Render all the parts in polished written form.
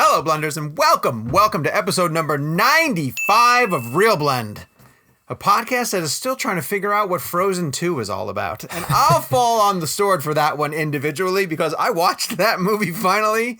Hello, Blenders, and welcome to episode number 95 of ReelBlend, a podcast that is still trying to figure out what Frozen 2 is all about. And I'll fall on the sword for that one individually because I watched that movie finally.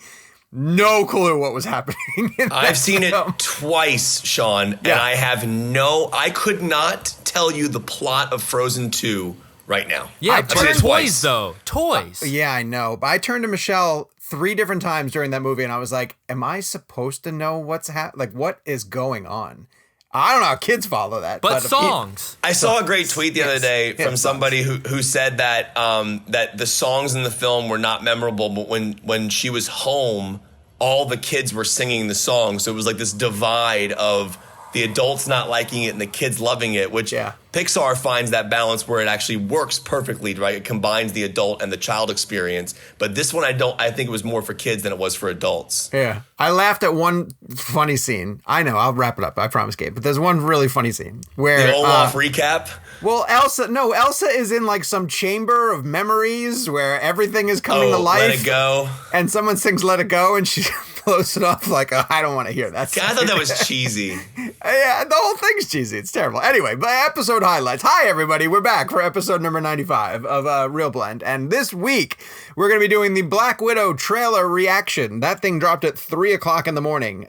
No clue what was happening. I've seen it twice, Sean, and I could not tell you the plot of Frozen 2 right now. Yeah, I've turned toys though. Toys. Yeah, I know. But I turned to Michelle 3 different times during that movie and I was like, am I supposed to know what's what is going on? I don't know how kids follow that. But songs. I saw a great tweet the other day from somebody who said that that the songs in the film were not memorable, but when she was home, all the kids were singing the songs. So it was like this divide of the adults not liking it and the kids loving it, which Pixar finds that balance where it actually works perfectly, right? It combines the adult and the child experience. But this one, I think it was more for kids than it was for adults. Yeah. I laughed at one funny scene. I know, I'll wrap it up. I promise, Gabe. But there's one really funny scene where... The Olaf recap? Well, Elsa is in like some chamber of memories where everything is coming to life. Let It Go. And someone sings Let It Go and she blows it off like, I don't want to hear that. I thought that was cheesy. Yeah, the whole thing's cheesy. It's terrible. Anyway, my episode highlights. Hi, everybody. We're back for episode number 95 of ReelBlend. And this week, we're going to be doing the Black Widow trailer reaction. That thing dropped at 3 o'clock in the morning.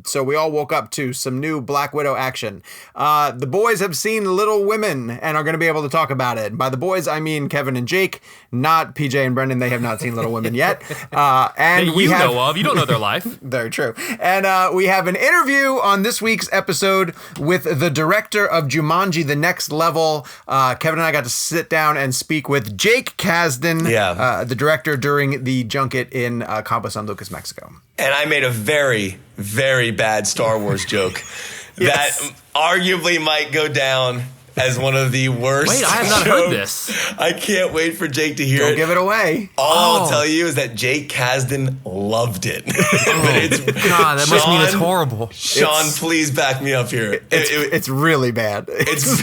So we all woke up to some new Black Widow action. The boys have seen Little Women and are going to be able to talk about it. By the boys, I mean Kevin and Jake, not PJ and Brendan. They have not seen Little Women yet. And that you know of. You don't know their life. Very true. And we have an interview on this week's episode with the director of Jumanji, The Next Level. Kevin and I got to sit down and speak with Jake Kasdan, the director, during the junket in Cabo San Lucas, Mexico. And I made a very, very bad Star Wars joke that arguably might go down as one of the worst. Wait, I have not heard this. I can't wait for Jake to hear it. Don't give it away. All I'll tell you is that Jake Kasdan loved it. God, that must mean it's horrible. Sean, please back me up here. It's really bad. It's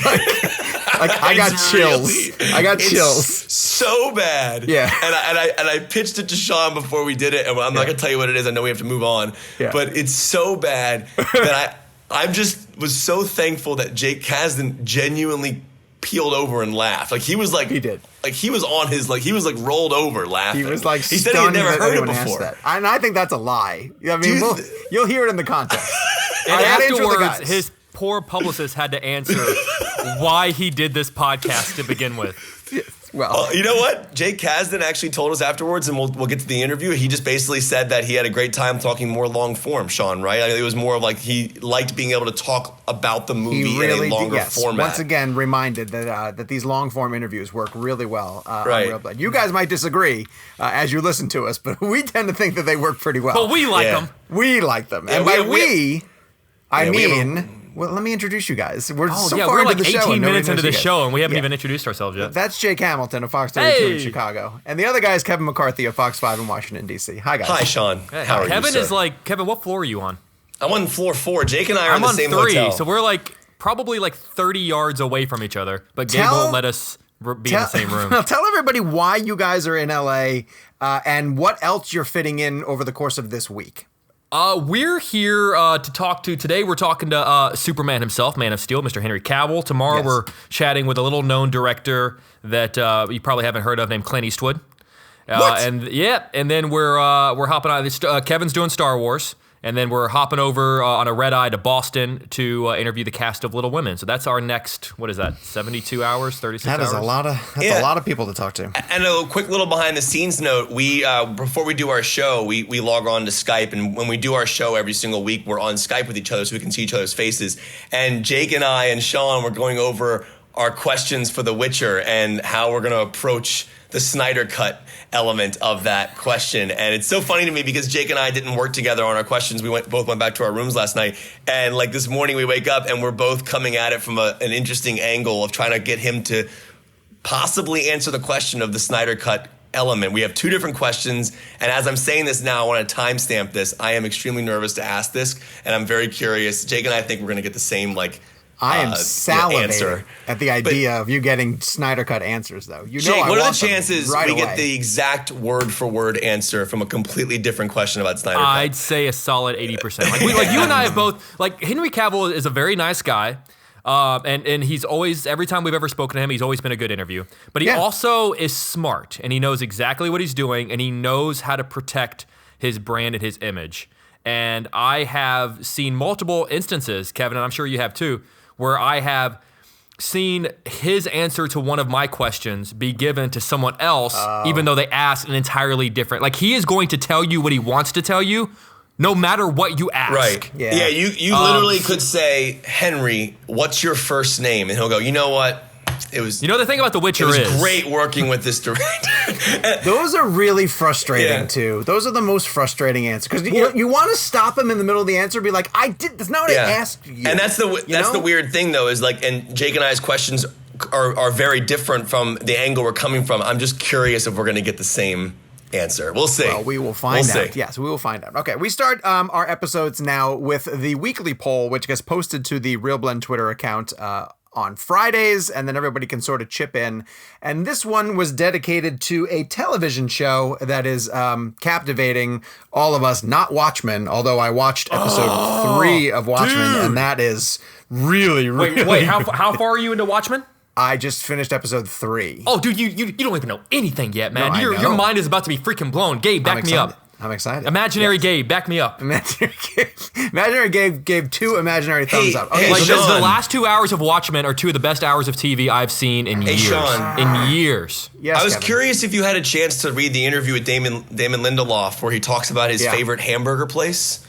I got chills. I got chills. So bad. Yeah. And I pitched it to Sean before we did it, and I'm not gonna tell you what it is. I know we have to move on. Yeah. But it's so bad that I just was so thankful that Jake Kasdan genuinely peeled over and laughed. Like he did. Like he was on his he was rolled over laughing. He was like he said he had never heard it before. That. And I think that's a lie. I mean, you'll hear it in the context. And afterwards, his poor publicist had to answer why he did this podcast to begin with. Well, you know what? Jake Kasdan actually told us afterwards, and we'll get to the interview. He just basically said that he had a great time talking more long form, Sean, right? I mean, it was more of like he liked being able to talk about the movie in a longer format. Once again, reminded that these long form interviews work really well on ReelBlend. You guys might disagree as you listen to us, but we tend to think that they work pretty well. But we like them. We like them. And by I mean... Well, let me introduce you guys. We're we're like 18 minutes into the show, and we haven't even introduced ourselves yet. That's Jake Hamilton of Fox 32 in Chicago. And the other guy is Kevin McCarthy of Fox 5 in Washington, D.C. Hi, guys. Hi, Sean. Hey, how are Kevin you, is Kevin, what floor are you on? I'm on floor 4. Jake and I are in the same hotel. I'm on 3, hotel. so we're probably 30 yards away from each other. But Gabe won't let us be in the same room. Now, tell everybody why you guys are in L.A. And what else you're fitting in over the course of this week. We're here to talk to, today we're talking to Superman himself, Man of Steel, Mr. Henry Cavill. Tomorrow we're chatting with a little known director that you probably haven't heard of named Clint Eastwood. And then we're hopping on this, Kevin's doing Star Wars. And then we're hopping over on a red eye to Boston to interview the cast of Little Women. So that's our next, 72 hours, 36 hours? That is a lot of people to talk to. And a quick little behind the scenes note, we before we do our show, we log on to Skype. And when we do our show every single week, we're on Skype with each other so we can see each other's faces. And Jake and I and Sean were going over our questions for The Witcher and how we're going to approach the Snyder Cut element of that question. And it's so funny to me because Jake and I didn't work together on our questions. We both went back to our rooms last night. And this morning we wake up and we're both coming at it from an interesting angle of trying to get him to possibly answer the question of the Snyder Cut element. We have 2 different questions. And as I'm saying this now, I want to timestamp this. I am extremely nervous to ask this. And I'm very curious. Jake and I think we're going to get the same I am salivating answer at the idea of you getting Snyder Cut answers, though. You know, Jake, I what are want the them chances right we away. get the exact word for word answer from a completely different question about Snyder Cut? I'd say a solid 80%. Like you and I have both. Like Henry Cavill is a very nice guy, and he's always, every time we've ever spoken to him, he's always been a good interview. But he also is smart, and he knows exactly what he's doing, and he knows how to protect his brand and his image. And I have seen multiple instances, Kevin, and I'm sure you have too, where I have seen his answer to one of my questions be given to someone else, even though they asked an entirely different. Like, he is going to tell you what he wants to tell you, no matter what you ask. Right. Yeah, you literally could say, Henry, what's your first name? And he'll go, you know what? It was. You know, the thing about The Witcher it was is great working with this director. Those are really frustrating too. Those are the most frustrating answers because you want to stop him in the middle of the answer, and be like, "I did. That's not what I asked you." And that's the weird thing though, is like, and Jake and I's questions are very different from the angle we're coming from. I'm just curious if we're going to get the same answer. We'll see. Well, we will find out. Yes, we will find out. Okay, we start our episodes now with the weekly poll, which gets posted to the ReelBlend Twitter account on Fridays, and then everybody can sort of chip in. And this one was dedicated to a television show that is captivating all of us, not Watchmen, although I watched episode 3 of Watchmen, and that is really, really... Wait, how far are you into Watchmen? I just finished episode 3. Oh, dude, you don't even know anything yet, man. No, your mind is about to be freaking blown. Gabe, back me up. I'm excited. Imaginary Gabe, back me up. Imaginary Gabe gave 2 imaginary thumbs up. Okay, like Sean. the last 2 hours of Watchmen are 2 of the best hours of TV I've seen in years. Sean. In years. Yes, I was Kevin. curious if you had a chance to read the interview with Damon Lindelof where he talks about his favorite hamburger place.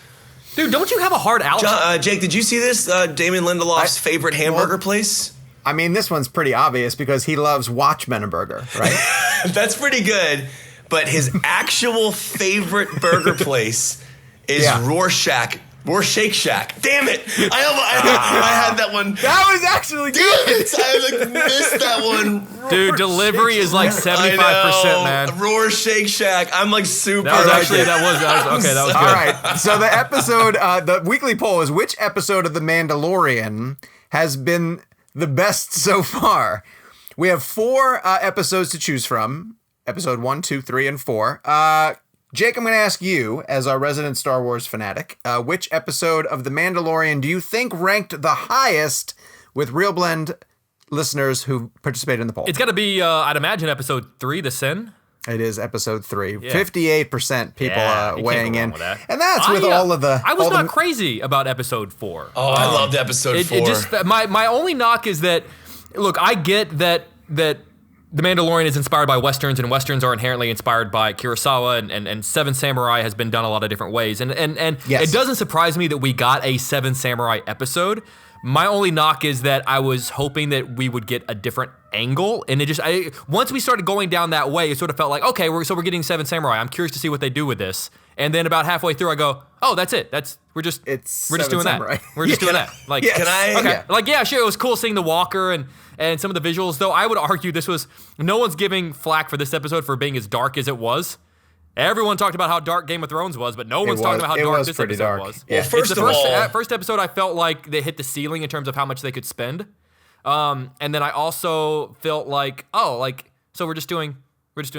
Dude, don't you have a hard out? Jake, did you see this? Damon Lindelof's favorite hamburger place? I mean, this one's pretty obvious because he loves Watchmenburger, right? That's pretty good. But his actual favorite burger place is Rorschach Shack. Damn it! I had that one. That was actually good. I missed that one. Dude, delivery is like 75%, man. Rorschach Shack. I'm like super. That was good. All right. So the episode, the weekly poll is which episode of The Mandalorian has been the best so far? We have 4 episodes to choose from. Episode 1, 2, 3, and 4. Jake, I'm going to ask you, as our resident Star Wars fanatic, which episode of The Mandalorian do you think ranked the highest with ReelBlend listeners who participated in the poll? It's got to be, I'd imagine, episode 3, The Sin. It is episode 3. 58% people weighing in. That. And that's with all of the... I was not crazy about episode 4. Oh, I loved episode 4. It just, my only knock is that, look, I get that The Mandalorian is inspired by Westerns, and Westerns are inherently inspired by Kurosawa, and Seven Samurai has been done a lot of different ways. And Yes. It doesn't surprise me that we got a Seven Samurai episode. My only knock is that I was hoping that we would get a different angle, and once we started going down that way, it sort of felt like, okay, we're getting Seven Samurai. I'm curious to see what they do with this. And then about halfway through, I go, oh, that's it. We're just doing Samurai. that. We're just doing that. Like, Yes. Can I? okay, like, yeah, sure, it was cool seeing the walker and some of the visuals, though I would argue no one's giving flack for this episode for being as dark as it was. Everyone talked about how dark Game of Thrones was, but no one's talking about how dark this episode was. Well, first of all, first episode, I felt like they hit the ceiling in terms of how much they could spend. And then I also felt like, so we're just doing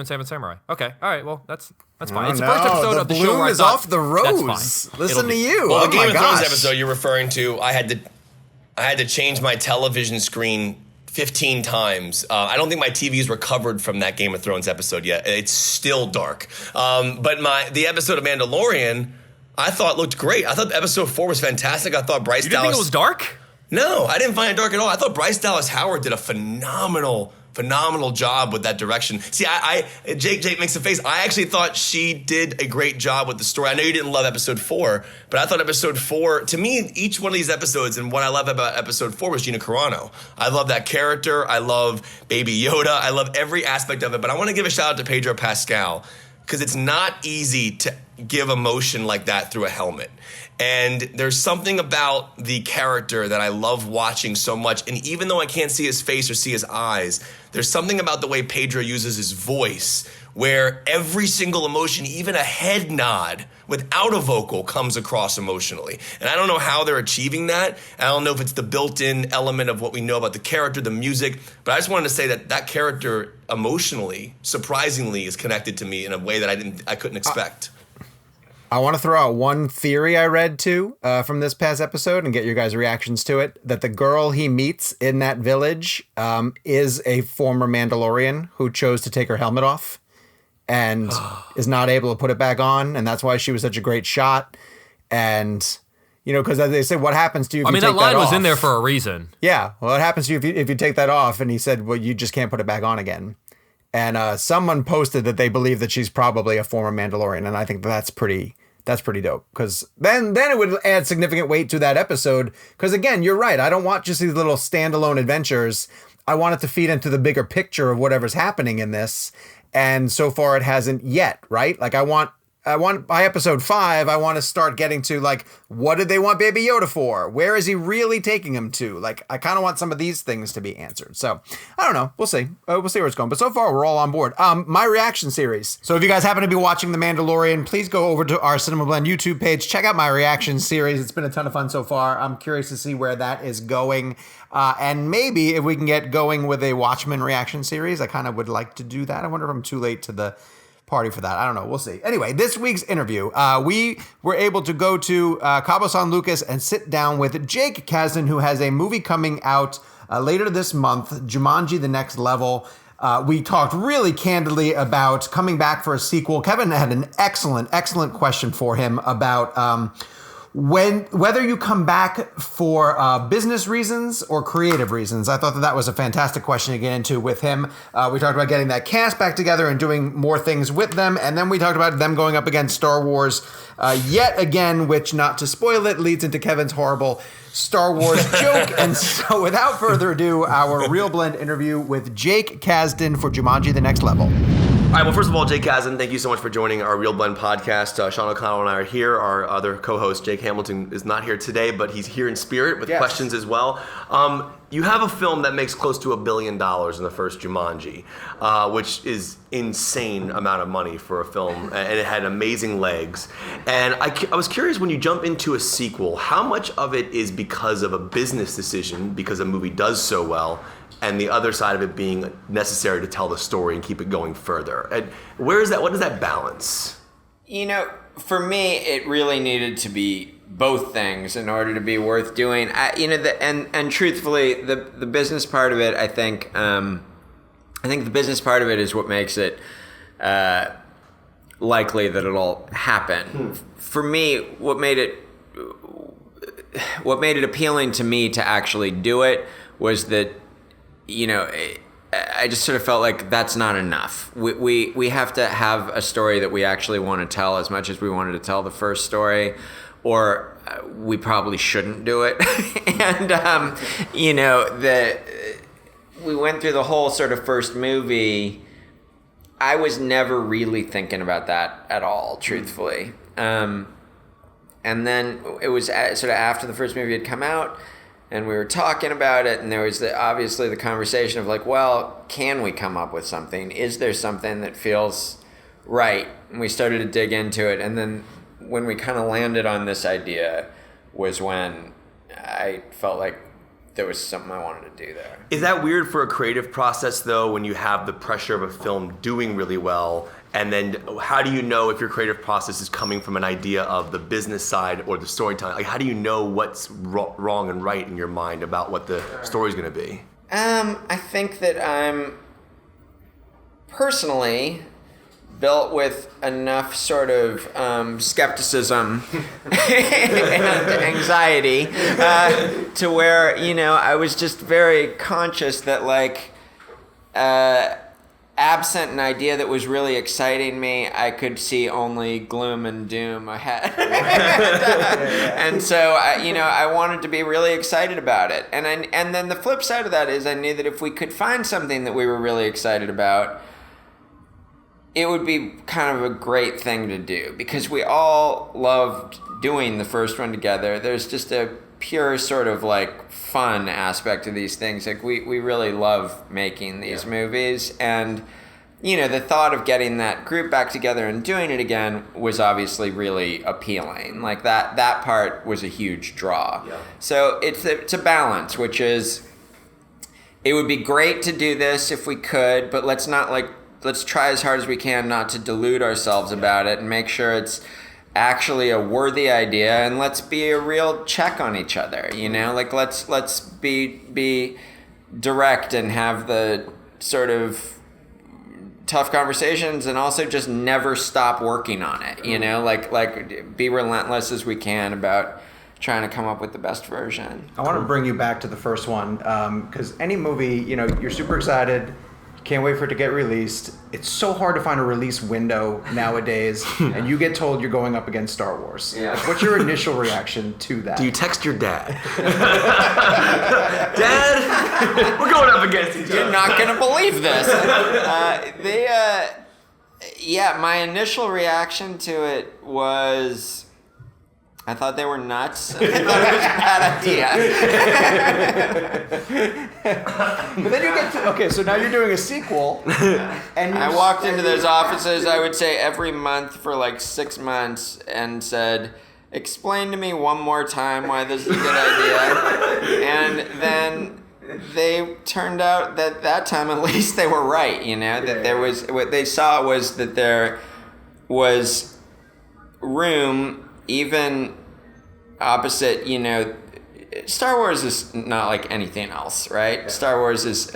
Seven Samurai. Okay, all right, well, that's fine. It's the first episode of the show where I is thought, off the that's rose. fine. Listen to you. Well, Oh the Game my of Thrones gosh. episode you're referring to, I had to change my television screen 15 times. I don't think my TV's recovered from that Game of Thrones episode yet. It's still dark. But the episode of Mandalorian, I thought looked great. I thought episode 4 was fantastic. I thought Bryce You didn't Dallas... think it was dark? No, I didn't find it dark at all. I thought Bryce Dallas Howard did a phenomenal job with that direction. See, Jake makes a face. I actually thought she did a great job with the story. I know you didn't love episode 4, but I thought episode 4, to me, each one of these episodes, and what I love about episode 4 was Gina Carano. I love that character. I love Baby Yoda. I love every aspect of it, but I want to give a shout out to Pedro Pascal, because it's not easy to give emotion like that through a helmet. And there's something about the character that I love watching so much. And even though I can't see his face or see his eyes, there's something about the way Pedro uses his voice where every single emotion, even a head nod without a vocal, comes across emotionally. And I don't know how they're achieving that. I don't know if it's the built-in element of what we know about the character, the music, but I just wanted to say that character emotionally, surprisingly, is connected to me in a way that I couldn't expect. I want to throw out one theory I read too from this past episode and get your guys' reactions to it. That the girl he meets in that village is a former Mandalorian who chose to take her helmet off and is not able to put it back on. And that's why she was such a great shot. And, you know, because as they said, what happens to you if you take that off? That line was in there for a reason. Yeah. Well, what happens to you if you take that off? And he said, well, you just can't put it back on again. And someone posted that they believe that she's probably a former Mandalorian. And I think that's pretty dope, because then it would add significant weight to that episode. Because again, you're right. I don't want just these little standalone adventures. I want it to feed into the bigger picture of whatever's happening in this. And so far it hasn't yet, right? Like I want by episode 5, I want to start getting to like, what did they want Baby Yoda for? Where is he really taking him to? Like, I kind of want some of these things to be answered. So I don't know. We'll see. We'll see where it's going. But so far, we're all on board. My reaction series. So if you guys happen to be watching The Mandalorian, please go over to our CinemaBlend YouTube page. Check out my reaction series. It's been a ton of fun so far. I'm curious to see where that is going. And maybe if we can get going with a Watchmen reaction series, I kind of would like to do that. I wonder if I'm too late to the party for that. I don't know. We'll see. Anyway, this week's interview, we were able to go to Cabo San Lucas and sit down with Jake Kasdan, who has a movie coming out later this month, Jumanji: The Next Level. We talked really candidly about coming back for a sequel. Kevin had an excellent question for him about whether you come back for business reasons or creative reasons. I thought that was a fantastic question to get into with him. We talked about getting that cast back together and doing more things with them. And then we talked about them going up against Star Wars yet again, which, not to spoil it, leads into Kevin's horrible Star Wars joke. And so without further ado, our ReelBlend interview with Jake Kasdan for Jumanji: The Next Level. All right, well, first of all, Jake Kasdan, thank you so much for joining our ReelBlend podcast. Sean O'Connell and I are here. Our other co-host, Jake Hamilton, is not here today, but he's here in spirit with questions as well. You have a film that makes close to $1 billion in the first Jumanji, which is insane amount of money for a film, and it had amazing legs. And I was curious, when you jump into a sequel, how much of it is because of a business decision, because a movie does so well, and the other side of it being necessary to tell the story and keep it going further? And what is that balance? You know, for me, it really needed to be both things in order to be worth doing. And truthfully, the business part of it, I think the business part of it is what makes it likely that it'll happen. For me, what made it appealing to me to actually do it was that, you know, I just sort of felt like that's not enough. We have to have a story that we actually want to tell as much as we wanted to tell the first story, or we probably shouldn't do it. And, you know, we went through the whole sort of first movie. I was never really thinking about that at all, truthfully. And then it was sort of after the first movie had come out, and we were talking about it, and there was obviously the conversation of like, well, can we come up with something? Is there something that feels right? And we started to dig into it, and then when we kind of landed on this idea was when I felt like there was something I wanted to do there. Is that weird for a creative process, though, when you have the pressure of a film doing really well? And then how do you know if your creative process is coming from an idea of the business side or the storytelling? Like, how do you know what's wrong and right in your mind about what the story's going to be? I think that I'm personally built with enough sort of skepticism and anxiety to where, you know, I was just very conscious that, like, absent an idea that was really exciting me, I could see only gloom and doom ahead. And so, I wanted to be really excited about it. And then the flip side of that is I knew that if we could find something that we were really excited about, it would be kind of a great thing to do, because we all loved doing the first one together. There's just a pure sort of like fun aspect to these things. Like we really love making these movies, and the thought of getting that group back together and doing it again was obviously really appealing. Like that part was a huge draw. Yeah. So it's a balance, which is, it would be great to do this if we could, but let's try as hard as we can not to delude ourselves about it and make sure it's actually a worthy idea, and let's be a real check on each other, like let's be direct and have the sort of tough conversations, and also just never stop working on it, like be relentless as we can about trying to come up with the best version. I want to bring you back to the first one, because any movie, you're super excited, can't wait for it to get released. It's so hard to find a release window nowadays, and you get told you're going up against Star Wars. Yeah. What's your initial reaction to that? Do you text your dad? Dad, we're going up against each other. You're not going to believe this. My initial reaction to it was, I thought they were nuts. I thought it was a bad idea. But then you get to, okay, so now you're doing a sequel. And I walked into those offices, I would say every month for like 6 months, and said, explain to me one more time why this is a good idea. And then they turned out that time at least they were right, that there was, what they saw was that there was room, even opposite, Star Wars is not like anything else, right? Yeah. Star Wars is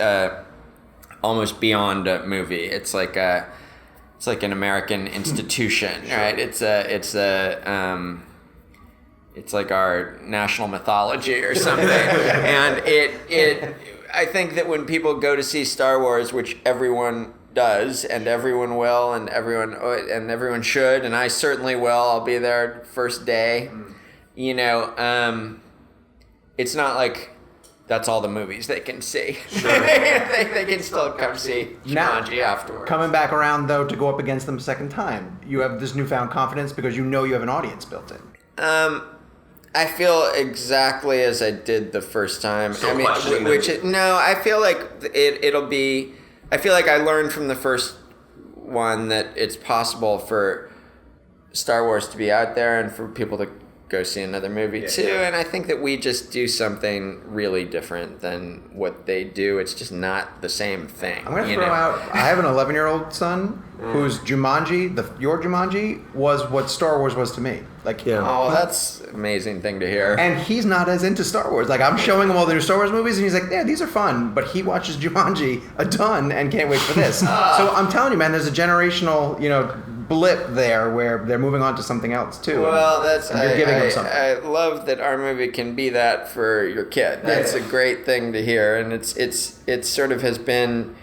almost beyond a movie. It's like an American institution, right? It's like our national mythology or something. And I think that when people go to see Star Wars, which everyone does, and everyone will, and everyone should, and I certainly will. I'll be there first day. It's not like that's all the movies they can see. Sure. they can still come see Jumanji afterwards. Coming back around though to go up against them a second time, you have this newfound confidence because you have an audience built in. I feel exactly as I did the first time. So I feel like it'll be. I feel like I learned from the first one that it's possible for Star Wars to be out there and for people to go see another movie too. Yeah. And I think that we just do something really different than what they do. It's just not the same thing. I'm going to throw out, I have an 11-year-old son whose Jumanji, your Jumanji, was what Star Wars was to me. Oh, that's an amazing thing to hear. And he's not as into Star Wars. Like, I'm showing him all the new Star Wars movies, and he's like, yeah, these are fun. But he watches Jumanji a ton and can't wait for this. So I'm telling you, man, there's a generational, blip there where they're moving on to something else too. Well, you're giving them something. I love that our movie can be that for your kid. That's a great thing to hear, and it sort of has been,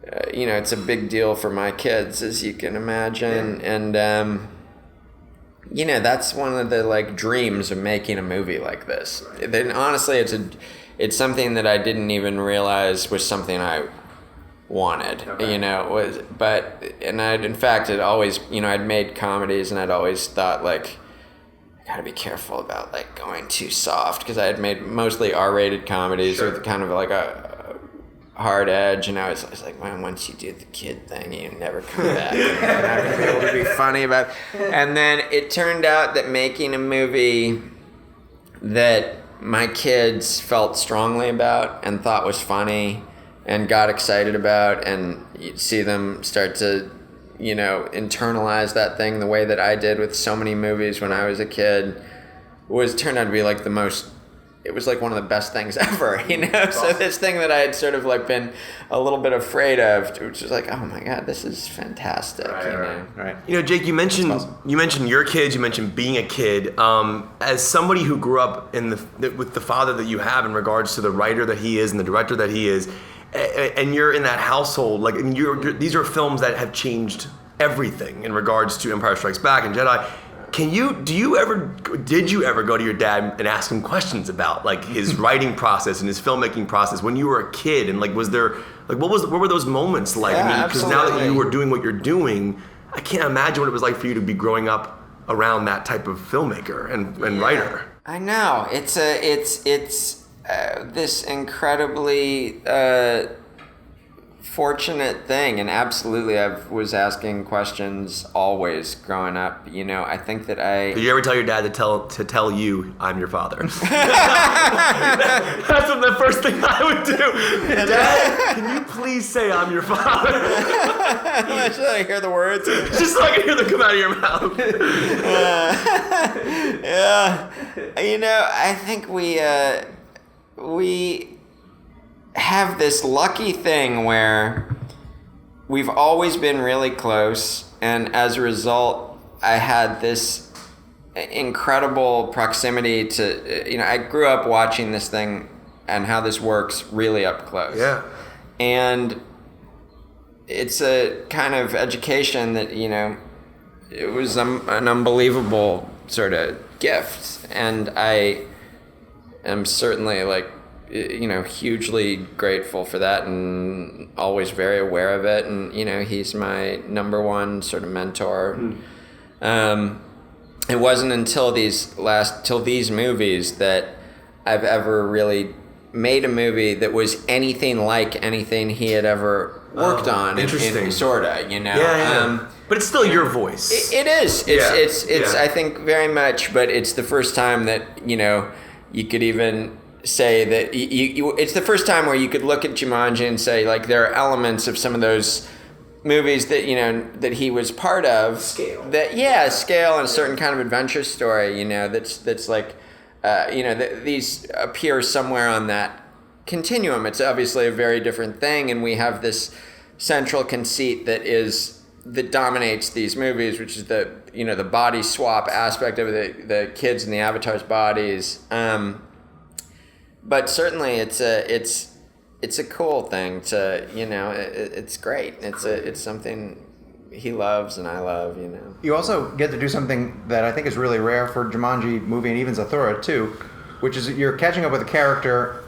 it's a big deal for my kids, as you can imagine, and that's one of the dreams of making a movie like this. Then honestly, it's something that I didn't even realize was something I wanted, I'd always, I'd made comedies, and I'd always thought I gotta be careful about going too soft, because I had made mostly R-rated comedies with kind of a hard edge, and I was like, man, once you do the kid thing, you never come back. You're not gonna be able to be funny about it. And then it turned out that making a movie that my kids felt strongly about and thought was funny and got excited about, and you'd see them start to, internalize that thing the way that I did with so many movies when I was a kid, turned out to be it was one of the best things ever, So this thing that I had sort of as a little bit afraid of, which was oh my God, this is fantastic, Right. Jake, you mentioned your kids, you mentioned being a kid. As somebody who grew up with the father that you have in regards to the writer that he is and the director that he is, and you're in that household, these are films that have changed everything in regards to Empire Strikes Back and Jedi. Did you ever go to your dad and ask him questions about his writing process and his filmmaking process when you were a kid? And what were those moments like? Yeah, because now that you were doing what you're doing, I can't imagine what it was like for you to be growing up around that type of filmmaker and writer. I know. It's this incredibly fortunate thing, and absolutely I was asking questions always growing up. You know, I think that Did you ever tell your dad to tell you I'm your father? That's the first thing I would do. Dad, can you please say I'm your father? Should I hear the words? Just so I can hear them come out of your mouth. Yeah, you know, I think we have this lucky thing where we've always been really close, and as a result, I had this incredible proximity to, you know, I grew up watching this thing and how this works really up close. Yeah. And it's a kind of education that, you know, it was an unbelievable sort of gift, and I am certainly, like, you know, hugely grateful for that and always very aware of it. And, you know, he's my number one sort of mentor. It wasn't until these movies that I've ever really made a movie that was anything like anything he had ever worked on. Interesting. Sorta, you know. Yeah. But it's still your voice. It is. It's I think very much, but it's the first time that, you know, you could even say that it's the first time where you could look at Jumanji and say, like, there are elements of some of those movies that, you know, that he was part of. Scale and a certain kind of adventure story, you know, that's like, you know, these appear somewhere on that continuum. It's obviously a very different thing, and we have this central conceit that dominates these movies, which is the, you know, the body swap aspect of the kids and the avatars' bodies. But certainly it's a cool thing to, you know, it's great. It's something he loves and I love, you know. You also get to do something that I think is really rare for Jumanji movie and even Zathura too, which is you're catching up with a character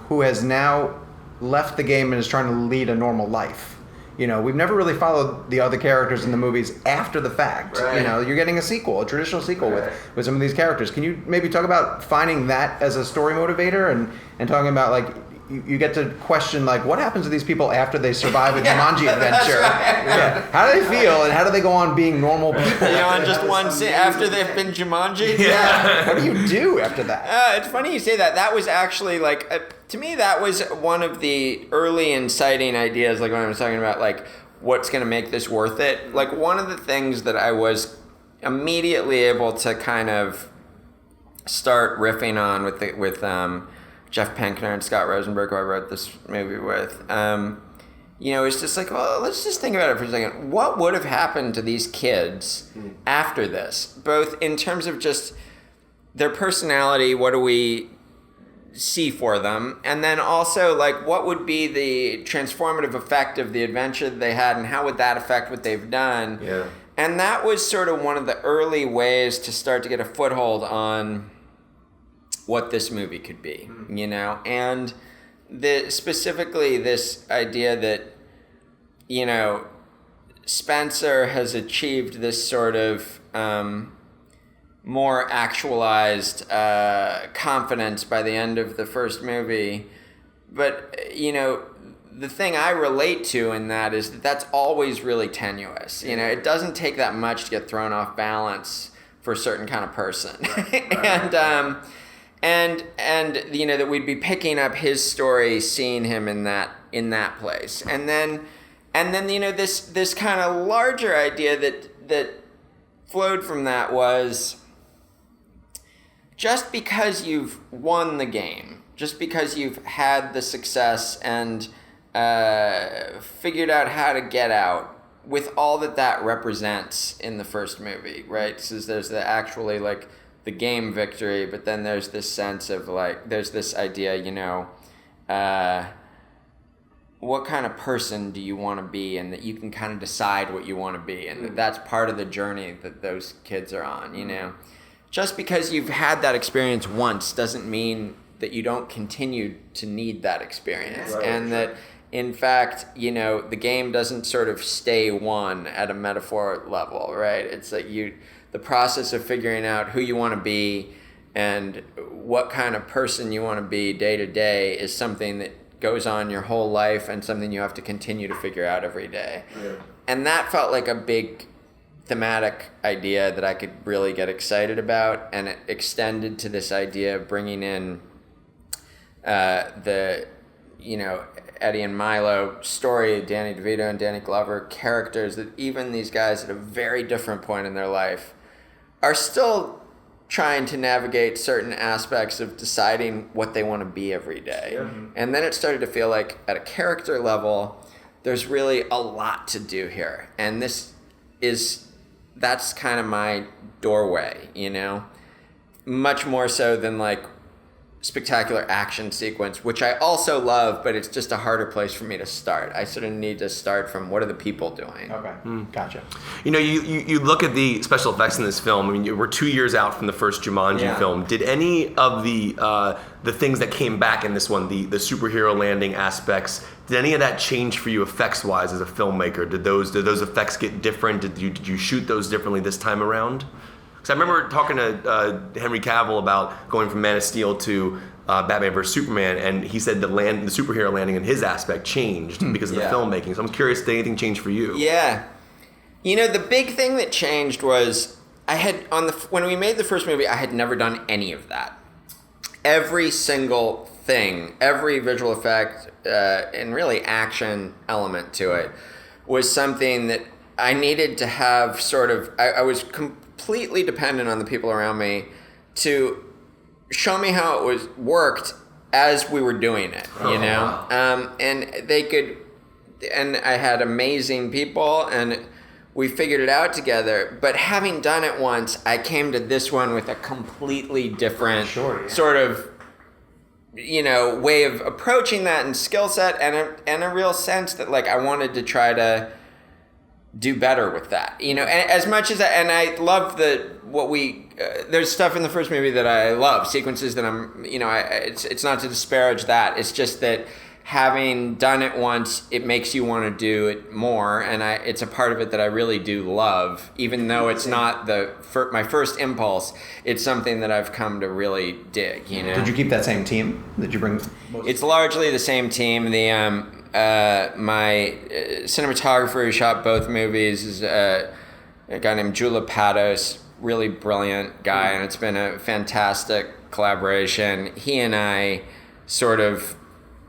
who has now left the game and is trying to lead a normal life. You know, we've never really followed the other characters in the movies after the fact. Right. You know, you're getting a traditional sequel with some of these characters. Can you maybe talk about finding that as a story motivator and talking about, like, you get to question, like, what happens to these people after they survive a Jumanji adventure? Right. Yeah. How do they feel, and how do they go on being normal people? You know, in just one scene after they've been Jumanji. Yeah. What do you do after that? It's funny you say that. That was actually, like, to me, that was one of the early inciting ideas, like when I was talking about, like, what's going to make this worth it. Like, one of the things that I was immediately able to kind of start riffing on with Jeff Penkner and Scott Rosenberg, who I wrote this movie with, you know, it's just like, well, let's just think about it for a second. What would have happened to these kids after this? Both in terms of just their personality, what do we see for them? And then also, like, what would be the transformative effect of the adventure that they had, and how would that affect what they've done? Yeah. And that was sort of one of the early ways to start to get a foothold on what this movie could be, you know? And specifically this idea that, you know, Spencer has achieved this sort of more actualized confidence by the end of the first movie. But, you know, the thing I relate to in that is that that's always really tenuous. You know, it doesn't take that much to get thrown off balance for a certain kind of person. and you know, that we'd be picking up his story, seeing him in that place. And then you know, this kind of larger idea that flowed from that was, just because you've won the game, just because you've had the success and figured out how to get out, with all that represents in the first movie, right? So there's actually, like, the game victory, but then there's this sense of, like, there's this idea, you know, what kind of person do you want to be, and that you can kind of decide what you want to be, and that's part of the journey that those kids are on, you know. Just because you've had that experience once doesn't mean that you don't continue to need that experience. Right, and that, in fact, you know, the game doesn't sort of stay one at a metaphor level, right? It's like the process of figuring out who you want to be and what kind of person you want to be day to day is something that goes on your whole life and something you have to continue to figure out every day. Yeah. And that felt like a big thematic idea that I could really get excited about, and it extended to this idea of bringing in the, Eddie and Milo story, Danny DeVito and Danny Glover, characters that even these guys at a very different point in their life are still trying to navigate certain aspects of deciding what they want to be every day. Mm-hmm. And then it started to feel like at a character level, there's really a lot to do here. And that's kind of my doorway, much more so than like spectacular action sequence, which I also love, but it's just a harder place for me to start. I sort of need to start from what are the people doing. Okay, Gotcha. You look at the special effects in this film. I mean, we're 2 years out from the first Jumanji film. Did any of the things that came back in this one, the superhero landing aspects, did any of that change for you effects-wise as a filmmaker? Did those effects get different? Did you shoot those differently this time around? I remember talking to Henry Cavill about going from Man of Steel to Batman vs Superman, and he said the superhero landing in his aspect changed because of the filmmaking. So I'm curious, did anything change for you? Yeah, the big thing that changed was when we made the first movie, I had never done any of that. Every single thing, every visual effect, and really action element to it was something that I needed to have sort of. I was completely dependent on the people around me to show me how it worked as we were doing it, Wow. And they could, and I had amazing people, and we figured it out together. But having done it once, I came to this one with a completely different sort of, way of approaching that and skill set, and a real sense that like I wanted to try to do better with that, and as much as I love there's stuff in the first movie that I love, sequences that I'm, it's not to disparage that. It's just that having done it once, it makes you want to do it more, and it's a part of it that I really do love, even though it's not my first impulse. It's something that I've come to really dig. Did you keep that same team? Did you bring? It's largely the same team. My cinematographer who shot both movies is a guy named Jula Patos, really brilliant guy, and it's been a fantastic collaboration. He and I sort of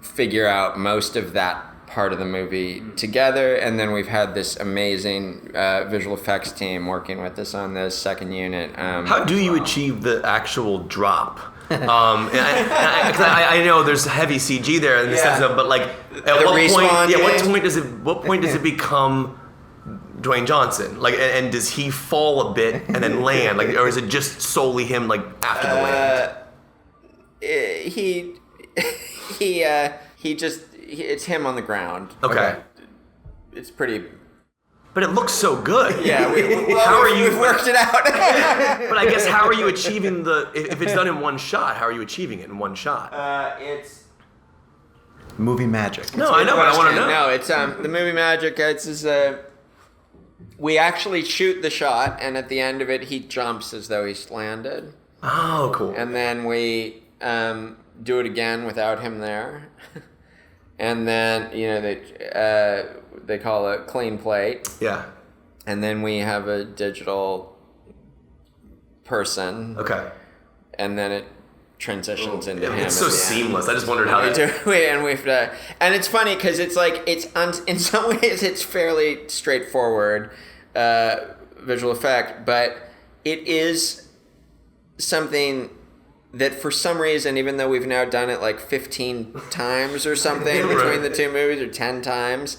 figure out most of that part of the movie together, and then we've had this amazing visual effects team working with us on this second unit. How do you achieve the actual drop? I know there's heavy CG there in the sense of, but like at what point does it become Dwayne Johnson? Like, and does he fall a bit and then land? Like, or is it just solely him like after the land? It's him on the ground. Okay. It's pretty. But it looks so good. Yeah, we've worked it out. But I guess how are you achieving if it's done in one shot? How are you achieving it in one shot? It's movie magic. No, I know, but I want to know. No, it's the movie magic. We actually shoot the shot, and at the end of it, he jumps as though he's landed. Oh, cool. And then we do it again without him there. And then, they call it clean plate. Yeah. And then we have a digital person. Okay. And then it transitions into him. It's so seamless. I just wondered how and it's funny because it's like, in some ways it's fairly straightforward visual effect, but it is something that for some reason, even though we've now done it like 15 times or something between the two movies, or 10 times,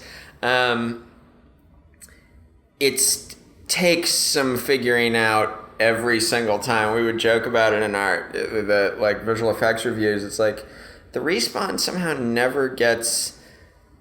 it takes some figuring out every single time. We would joke about it in the like visual effects reviews. It's like the respawn somehow never gets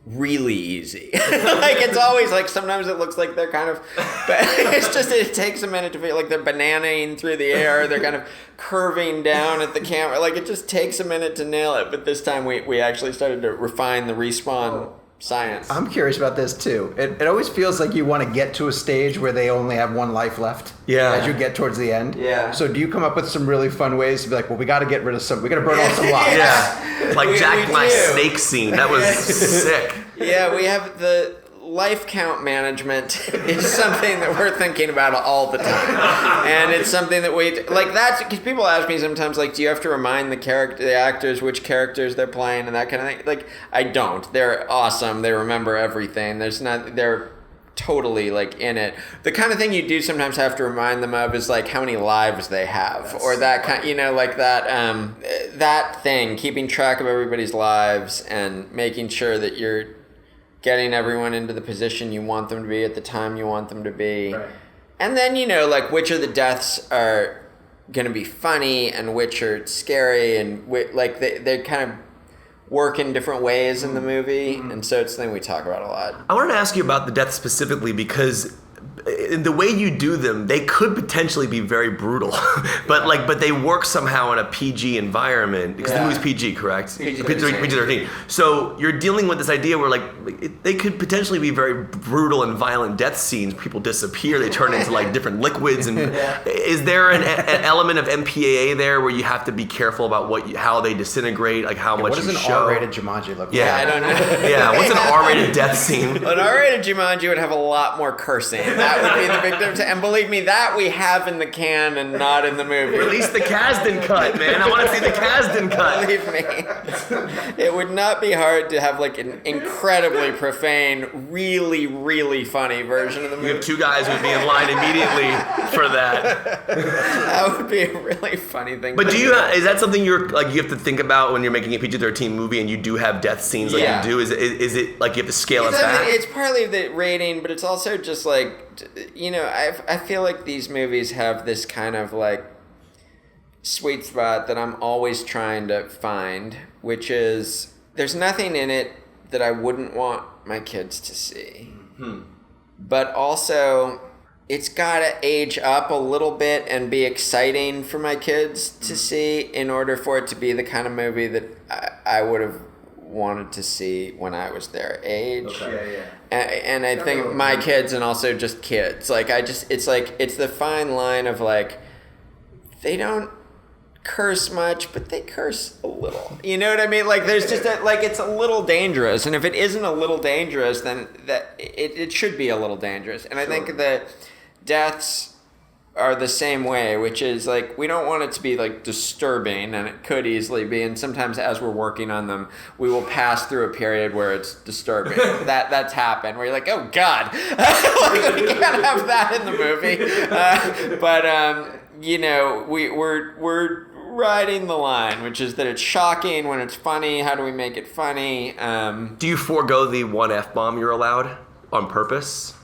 really easy. Like it's always like, sometimes it looks like they're kind of, but it's just, it takes a minute to feel like they're bananaing through the air. They're kind of curving down at the camera. Like it just takes a minute to nail it. But this time we actually started to refine the respawn science. I'm curious about this too. It always feels like you want to get to a stage where they only have one life left. Yeah. As you get towards the end. Yeah. So do you come up with some really fun ways to be like, well, we got to get rid of some, we got to burn off some lives. Yeah. Like Jack Black's snake scene. That was sick. Yeah, we have the life count management is something that we're thinking about all the time, and it's something that we like. That's because people ask me sometimes, like, do you have to remind the actors which characters they're playing and that kind of thing? Like, I don't. They're awesome. They remember everything. They're totally like in it. The kind of thing you do sometimes have to remind them of is like how many lives they have, or that kind, like that thing, keeping track of everybody's lives and making sure that you're getting everyone into the position you want them to be at the time you want them to be. Right. And then, like, which of the deaths are going to be funny and which are scary, and like they kind of work in different ways in the movie. And so it's something we talk about a lot. I wanted to ask you about the deaths specifically because the way you do them, they could potentially be very brutal, but they work somehow in a PG environment because the movie's PG, correct? PG-13. So you're dealing with this idea where they could potentially be very brutal and violent death scenes. People disappear, they turn into like different liquids, and is there an element of MPAA there where you have to be careful about how they disintegrate, like how much What does you an show? R-rated Jumanji look like? Yeah, I don't know. Yeah, what's an R-rated death scene? An R-rated Jumanji would have a lot more cursing. That would be the big difference. And believe me, that we have in the can and not in the movie. Release the Kasdan cut, man. I want to see the Kasdan cut. Believe me. It would not be hard to have like an incredibly profane, really, really funny version of the movie. You have two guys who would be in line immediately for that. That would be a really funny thing. But is that something you have to think about when you're making a PG-13 movie and you do have death scenes like you do? Is it like you have to scale it back? It's partly the rating, but it's also just like, I feel like these movies have this kind of like sweet spot that I'm always trying to find, which is there's nothing in it that I wouldn't want my kids to see. But also it's got to age up a little bit and be exciting for my kids to see in order for it to be the kind of movie that I would have wanted to see when I was their age. Okay. And I think my kids and also just kids, like it's the fine line of like, they don't curse much, but they curse a little. You know what I mean? Like there's just it's a little dangerous. And if it isn't a little dangerous, then it should be a little dangerous. And I think the deaths are the same way, which is like, we don't want it to be like disturbing, and it could easily be, and sometimes as we're working on them we will pass through a period where it's disturbing. That's happened where you're like, oh god, like, we can't have that in the movie. We're riding the line, which is that it's shocking when it's funny. How do we make it funny? Do you forego the one F-bomb you're allowed on purpose?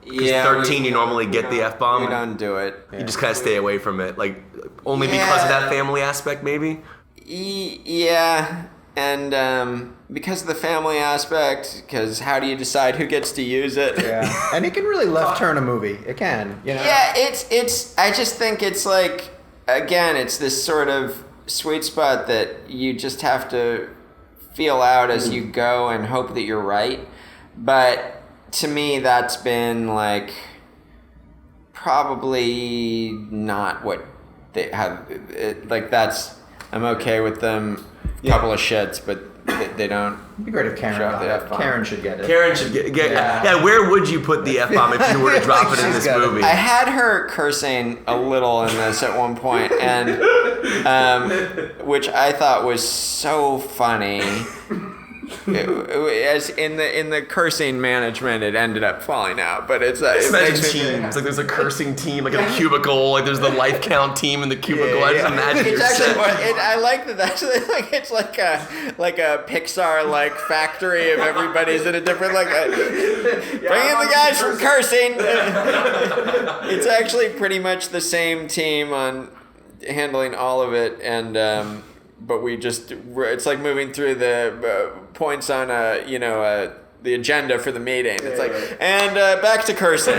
Yeah, 13 you normally get the F-bomb. We don't do it. You just kind of stay away from it, like only because of that family aspect, maybe. Yeah, and because of the family aspect, because how do you decide who gets to use it? Yeah, and it can really left turn a movie. It can, Yeah, it's. I just think it's like, again, it's this sort of sweet spot that you just have to feel out as you go and hope that you're right. But to me, that's been like probably not what they have. I'm okay with them. A couple of shits, but they don't. It'd be great if Karen got it. Karen should get it. Karen should get yeah. Where would you put the F-bomb if you were to drop it in this movie? I had her cursing a little in this at one point, and which I thought was so funny. As in the cursing management, it ended up falling out. But it's imagine teams, like there's a cursing team, like in a cubicle, like there's the life count team in the cubicle. I just imagine it's your actually set. I like that. Actually, like it's like a Pixar like factory of everybody's in a different bring in the guys from cursing. It's actually pretty much the same team on handling all of it, and the points on the the agenda for the meeting. It's back to cursing.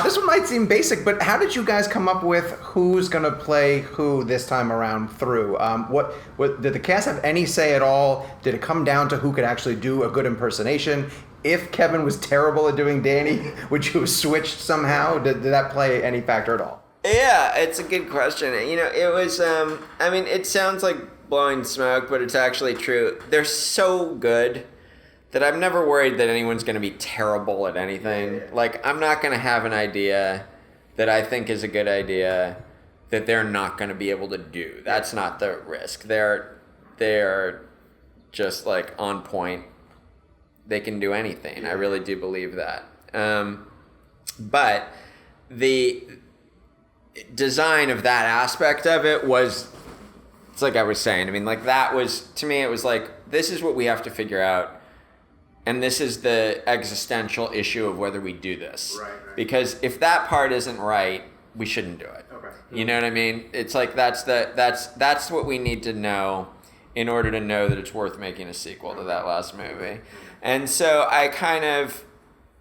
This one might seem basic, but how did you guys come up with who's going to play who this time around through? What did the cast have any say at all? Did it come down to who could actually do a good impersonation? If Kevin was terrible at doing Danny, would you have switched somehow? Did that play any factor at all? Yeah, it's a good question. It was, it sounds like blowing smoke, but it's actually true. They're so good that I'm never worried that anyone's going to be terrible at anything. Like, I'm not going to have an idea that I think is a good idea that they're not going to be able to do. That's not the risk. They're just, like, on point. They can do anything. I really do believe that. But the design of that aspect of it was, it's like I was saying, that was, to me, it was like, this is what we have to figure out, and this is the existential issue of whether we do this. Right. Because if that part isn't right, we shouldn't do it. Okay. You know what I mean? It's like, that's what we need to know in order to know that it's worth making a sequel to that last movie. And so I kind of,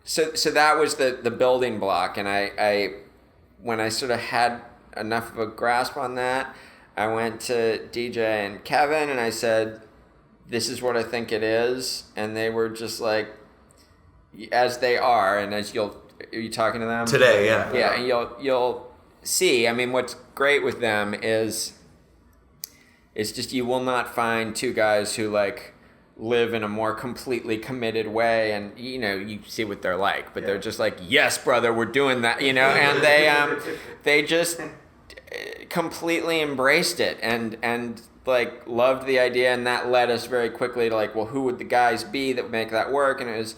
so that was the building block, and I when I sort of had enough of a grasp on that, I went to DJ and Kevin and I said, this is what I think it is. And they were just like, as they are, and as are you talking to them? Today, yeah. Yeah, and you'll see, what's great with them is just you will not find two guys who live in a more completely committed way, and you see what they're like, but they're just like, yes, brother, we're doing that, and they just completely embraced it and loved the idea, and that led us very quickly to well, who would the guys be that would make that work? And it was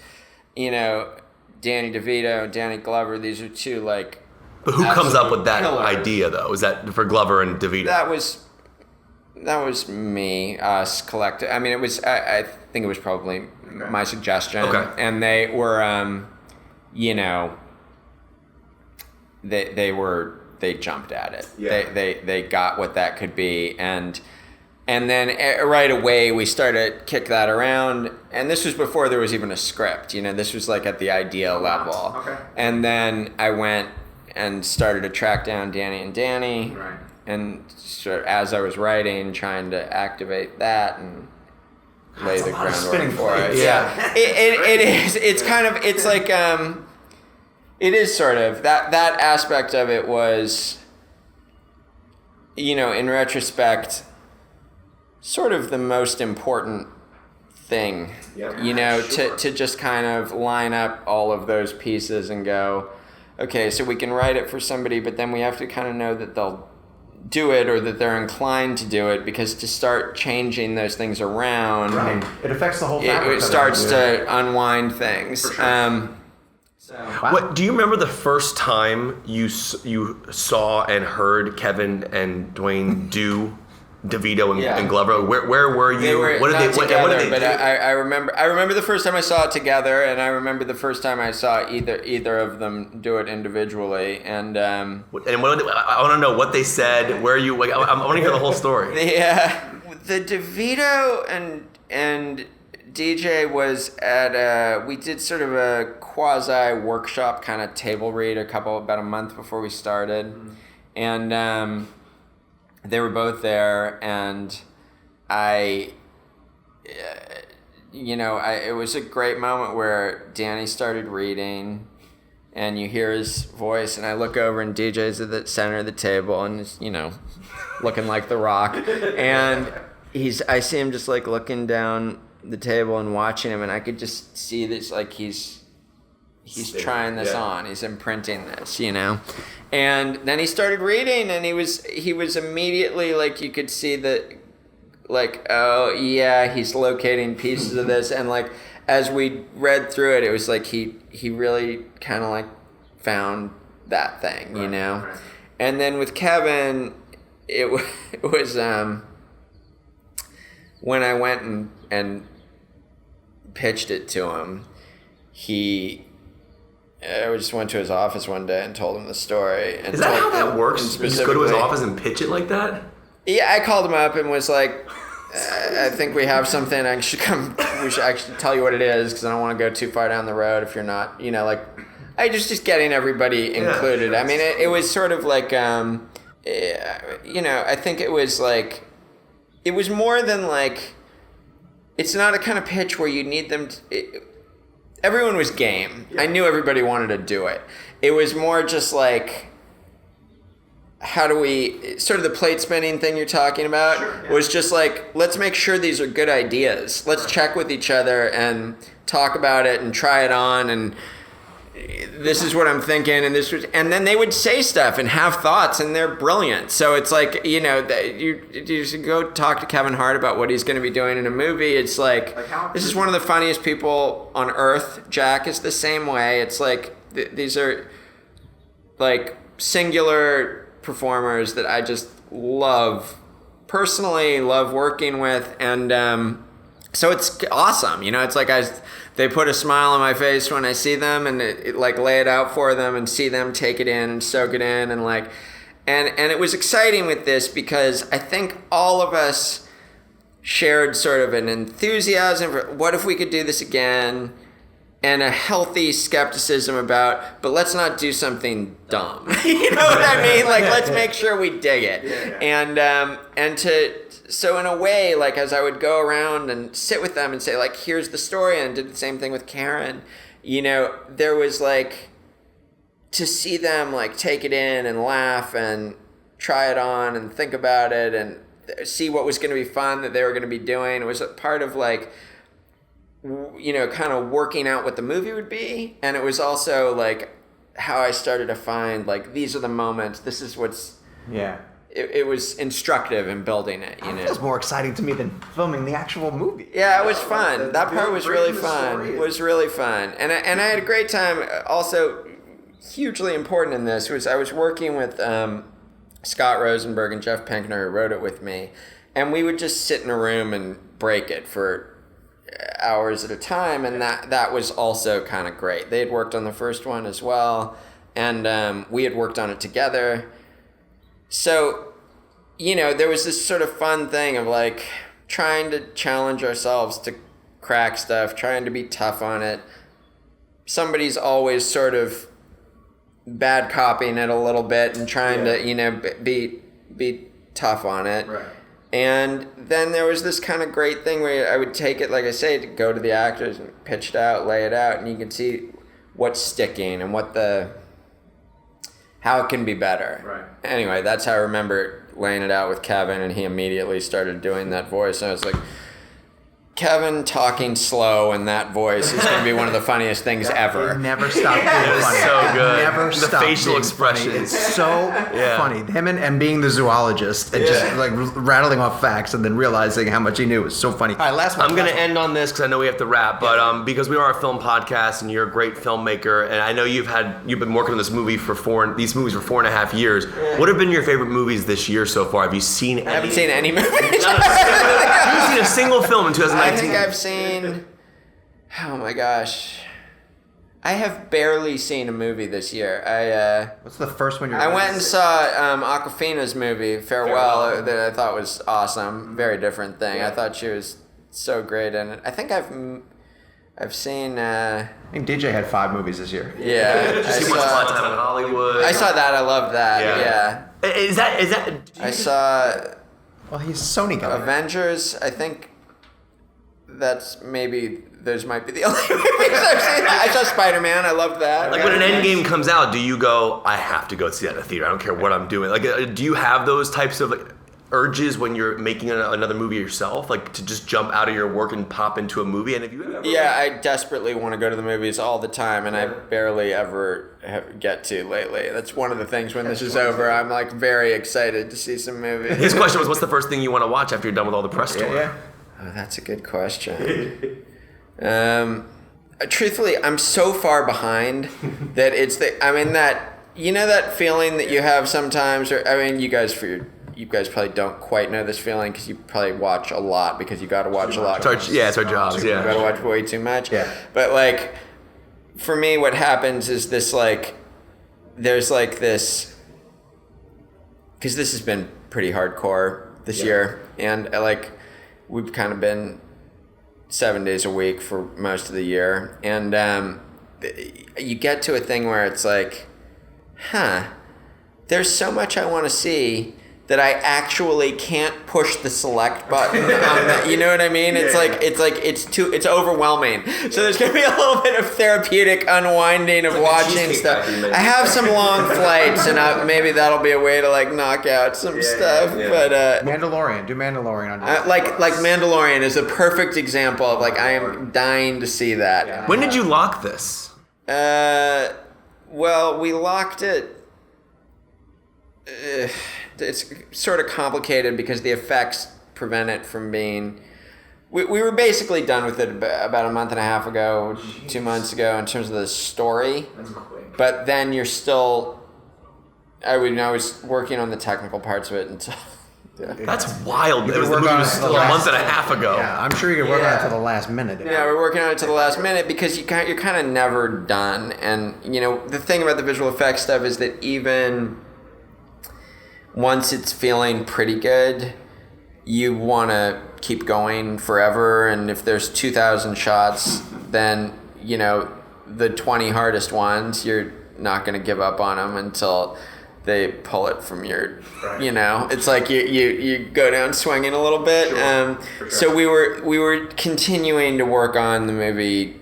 Danny DeVito and Danny Glover. These are two but who comes up with that pillars. Idea though? Is that for Glover and DeVito? That was me, us, collective. It was, I think it was probably my suggestion. Okay. And they were, they jumped at it. Yeah. They got what that could be. And then right away we started to kick that around. And this was before there was even a script. This was at the idea level. Okay. And then I went and started to track down Danny and Danny. Right. And sort of as I was writing, trying to activate that and lay the groundwork for it. Yeah. It is. It's kind of, it's it is sort of, that aspect of it was, in retrospect, sort of the most important thing, to just kind of line up all of those pieces and go, okay, so we can write it for somebody, but then we have to kind of know that they'll do it or that they're inclined to do it, because to start changing those things around, it affects the whole fabric. It starts to unwind things. For sure. What do you remember the first time you saw and heard Kevin and Dwayne do DeVito and Glover? Where were you? They were what did not they together, what did they but do? I remember the first time I saw it together, and I remember the first time I saw either of them do it individually. And I want to know what they said. Where you? I want to hear the whole story. The DeVito and DJ was at we did sort of a quasi workshop kind of table read about a month before we started, and they were both there, and it was a great moment where Danny started reading, and you hear his voice, and I look over, and DJ's at the center of the table, and he's, looking like The Rock, and I see him just looking down the table and watching him, and I could just see this, he's trying this on, he's imprinting this, and then he started reading, and he was immediately, you could see that, oh yeah, he's locating pieces of this, and as we read through it, it was he really kind of found that thing, Right. And then with Kevin, it was when I went and pitched it to him, I just went to his office one day and told him the story. And is that how that works? You just go to his office and pitch it like that? Yeah, I called him up and was like, I think we have something. We should actually tell you what it is, because I don't want to go too far down the road if you're not, I just getting everybody included. Yeah, I mean, it was sort of like, I think it was like, it was more than like, it's not a kind of pitch where you need them to, everyone was game. Yeah. I knew everybody wanted to do it. It was more just like, how do we, sort of the plate spinning thing you're talking about, was just like, let's make sure these are good ideas. Let's check with each other and talk about it and try it on, and this is what I'm thinking, and then they would say stuff and have thoughts, and they're brilliant. So it's like, you should go talk to Kevin Hart about what he's going to be doing in a movie. It's like this is one of the funniest people on earth. Jack is the same way. It's like these are like singular performers that I just personally love working with, and so it's awesome. It's like they put a smile on my face when I see them, and it like lay it out for them and see them take it in and soak it in, and like, and it was exciting with this because I think all of us shared sort of an enthusiasm for what if we could do this again, and a healthy skepticism about, but let's not do something dumb. You know what I mean? Like, let's make sure we dig it. Yeah. So in a way, like, as I would go around and sit with them and say, like, here's the story, and did the same thing with Karen, there was like, to see them like take it in and laugh and try it on and think about it and see what was going to be fun that they were going to be doing. It was a part of like, kind of working out what the movie would be. And it was also like how I started to find like, these are the moments, this is what's, it was instructive in building it. It feels more exciting to me than filming the actual movie. Yeah, it was fun. That part was really fun. It was really fun. And I had a great time. Also, hugely important in this was I was working with Scott Rosenberg and Jeff Pinkner, who wrote it with me. And we would just sit in a room and break it for hours at a time, and that was also kind of great. They had worked on the first one as well, and we had worked on it together. So, there was this sort of fun thing of like trying to challenge ourselves to crack stuff, trying to be tough on it. Somebody's always sort of bad copying it a little bit and trying to, be tough on it. Right. And then there was this kind of great thing where I would take it, like I say, to go to the actors and pitch it out, lay it out, and you can see what's sticking and how it can be better. Right. Anyway, that's how I remember laying it out with Kevin, and he immediately started doing that voice. And I was like, Kevin talking slow in that voice is going to be one of the funniest things ever. It never stopped being funny. So good. Never the stopped facial expressions. It's so funny. Him and being the zoologist and just like rattling off facts and then realizing how much he knew was so funny. All right, last one. I'm going to end on this because I know we have to wrap, but because we are a film podcast and you're a great filmmaker, and I know you've been working on these movies for 4.5 years. What have been your favorite movies this year so far? Have you seen any? I haven't seen any movies. Have you seen a single film in 2019? I think I've seen, oh my gosh, I have barely seen a movie this year. What's the first one I went and saw Awkwafina's movie, Farewell, that I thought was awesome. Very different thing. Yeah. I thought she was so great in it. I think I've seen... I think DJ had 5 movies this year. Yeah. Did you see Once Upon a Time in Hollywood? I saw that. I loved that. Yeah. Is that... I saw... Well, he's Sony guy. Avengers, I think... Those might be the only movies I've seen. I saw Spider-Man. I loved that. Like when an Endgame comes out, do you go, I have to go see that in the theater. I don't care what I'm doing. Like, do you have those types of like urges when you're making another movie yourself? Like to just jump out of your work and pop into a movie? And if you ever... Yeah, I desperately want to go to the movies all the time, and I barely ever get to lately. That's one of the things when this is over, I'm like very excited to see some movies. His question was, what's the first thing you want to watch after you're done with all the press tour? Yeah. Oh, that's a good question. Truthfully, I'm so far behind that that feeling that you have sometimes, you guys probably don't quite know this feeling because you probably watch a lot because you got to watch a lot. It's our jobs. You got to watch way too much. Yeah. But like, for me, what happens is this like, there's like this, because this has been pretty hardcore this year, and like, we've kind of been 7 days a week for most of the year. And you get to a thing where it's like, there's so much I want to see that I actually can't push the select button on that. You know what I mean? It's overwhelming. So there's gonna be a little bit of therapeutic unwinding of watching stuff. I have some long flights, and maybe that'll be a way to like knock out some stuff. Yeah. But Mandalorian, do Mandalorian on like Mandalorian is a perfect example of like I am dying to see that. When did you lock this? Well, we locked it. It's sort of complicated because the effects prevent it from being. We were basically done with it about a month and a half ago, 2 months ago, in terms of the story. That's quick. But then you're still. I was working on the technical parts of it until. That's wild. The movie was still a month and a half ago. Yeah, I'm sure you could work on it till the last minute. Yeah, we're working on it to the last minute because you're kind of never done. And the thing about the visual effects stuff is that even once it's feeling pretty good, you want to keep going forever. And if there's 2,000 shots, then, the 20 hardest ones, you're not going to give up on them until they pull it from your, it's like you go down swinging a little bit. Sure. So we were continuing to work on the movie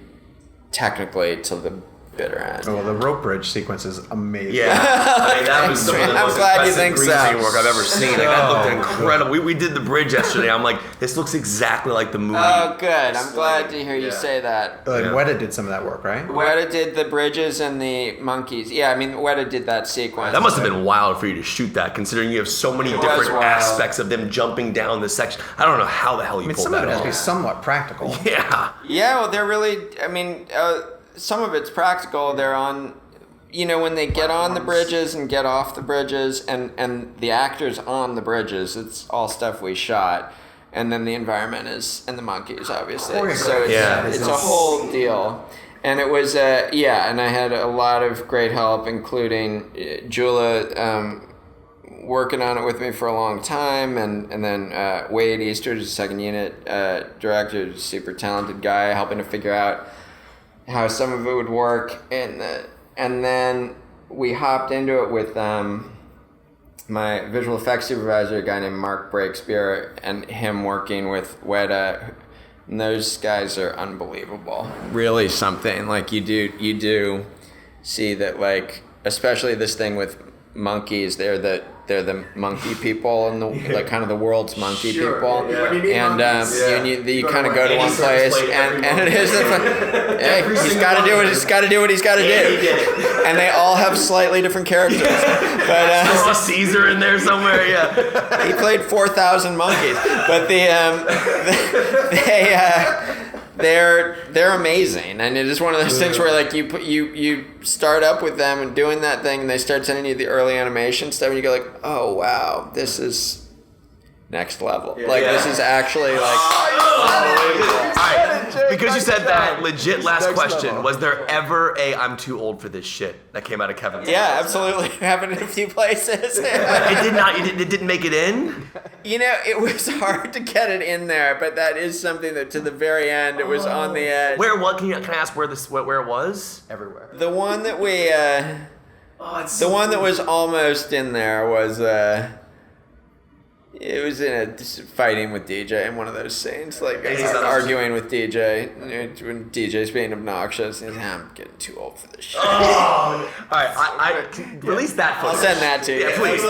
technically till the bitter end. Oh, the rope bridge sequence is amazing. Yeah, I mean, that was some of the most impressive green screen work I've ever seen. Like, that looked incredible. We did the bridge yesterday. I'm like, this looks exactly like the movie. Oh, good. I'm glad to hear you say that. Weta did some of that work, right? Weta did the bridges and the monkeys. Yeah, I mean, Weta did that sequence. That must have been wild for you to shoot that, considering you have so many different aspects of them jumping down this section. I don't know how the hell you pulled some that of it has to be off. somewhat practical. Yeah. Yeah, well, they're really, some of it's practical. They're on, when they get on the bridges and get off the bridges, and the actors on the bridges, it's all stuff we shot. And then the environment and the monkeys, obviously. So it's a whole deal. And it was, and I had a lot of great help, including Jula working on it with me for a long time, and then Wade Easter, who's the second unit director, super talented guy, helping to figure out how some of it would work, and then we hopped into it with my visual effects supervisor, a guy named Mark Breakspear, and him working with Weta. And those guys are unbelievable. Really something. Like you do see that, like, especially this thing with monkeys, they're the monkey people and like kind of the world's monkey people. Yeah. And you kind of go to one place and it is hey, he's got to do what he's got to do. And they all have slightly different characters. But Is Caesar in there somewhere? Yeah. He played 4,000 monkeys, but they're amazing, and it is one of those things where like you start up with them and doing that thing, and they start sending you the early animation stuff, and you go like, oh wow, this is next level. This is actually like unbelievable. All right, because you said that, legit last question: was there ever a "I'm too old for this shit" that came out of Kevin's? Yeah, absolutely. It happened in a few places. It did not. It didn't make it in. It was hard to get it in there, but that is something that to the very end it was on the edge. What? Can I ask where it was? Everywhere. The one that we that was almost in there was it was in fighting with DJ in one of those scenes, like arguing with DJ when DJ's being obnoxious. He's like, I'm getting too old for this shit. Oh, all right, I release that footage. I'll send that to you. Yeah, please.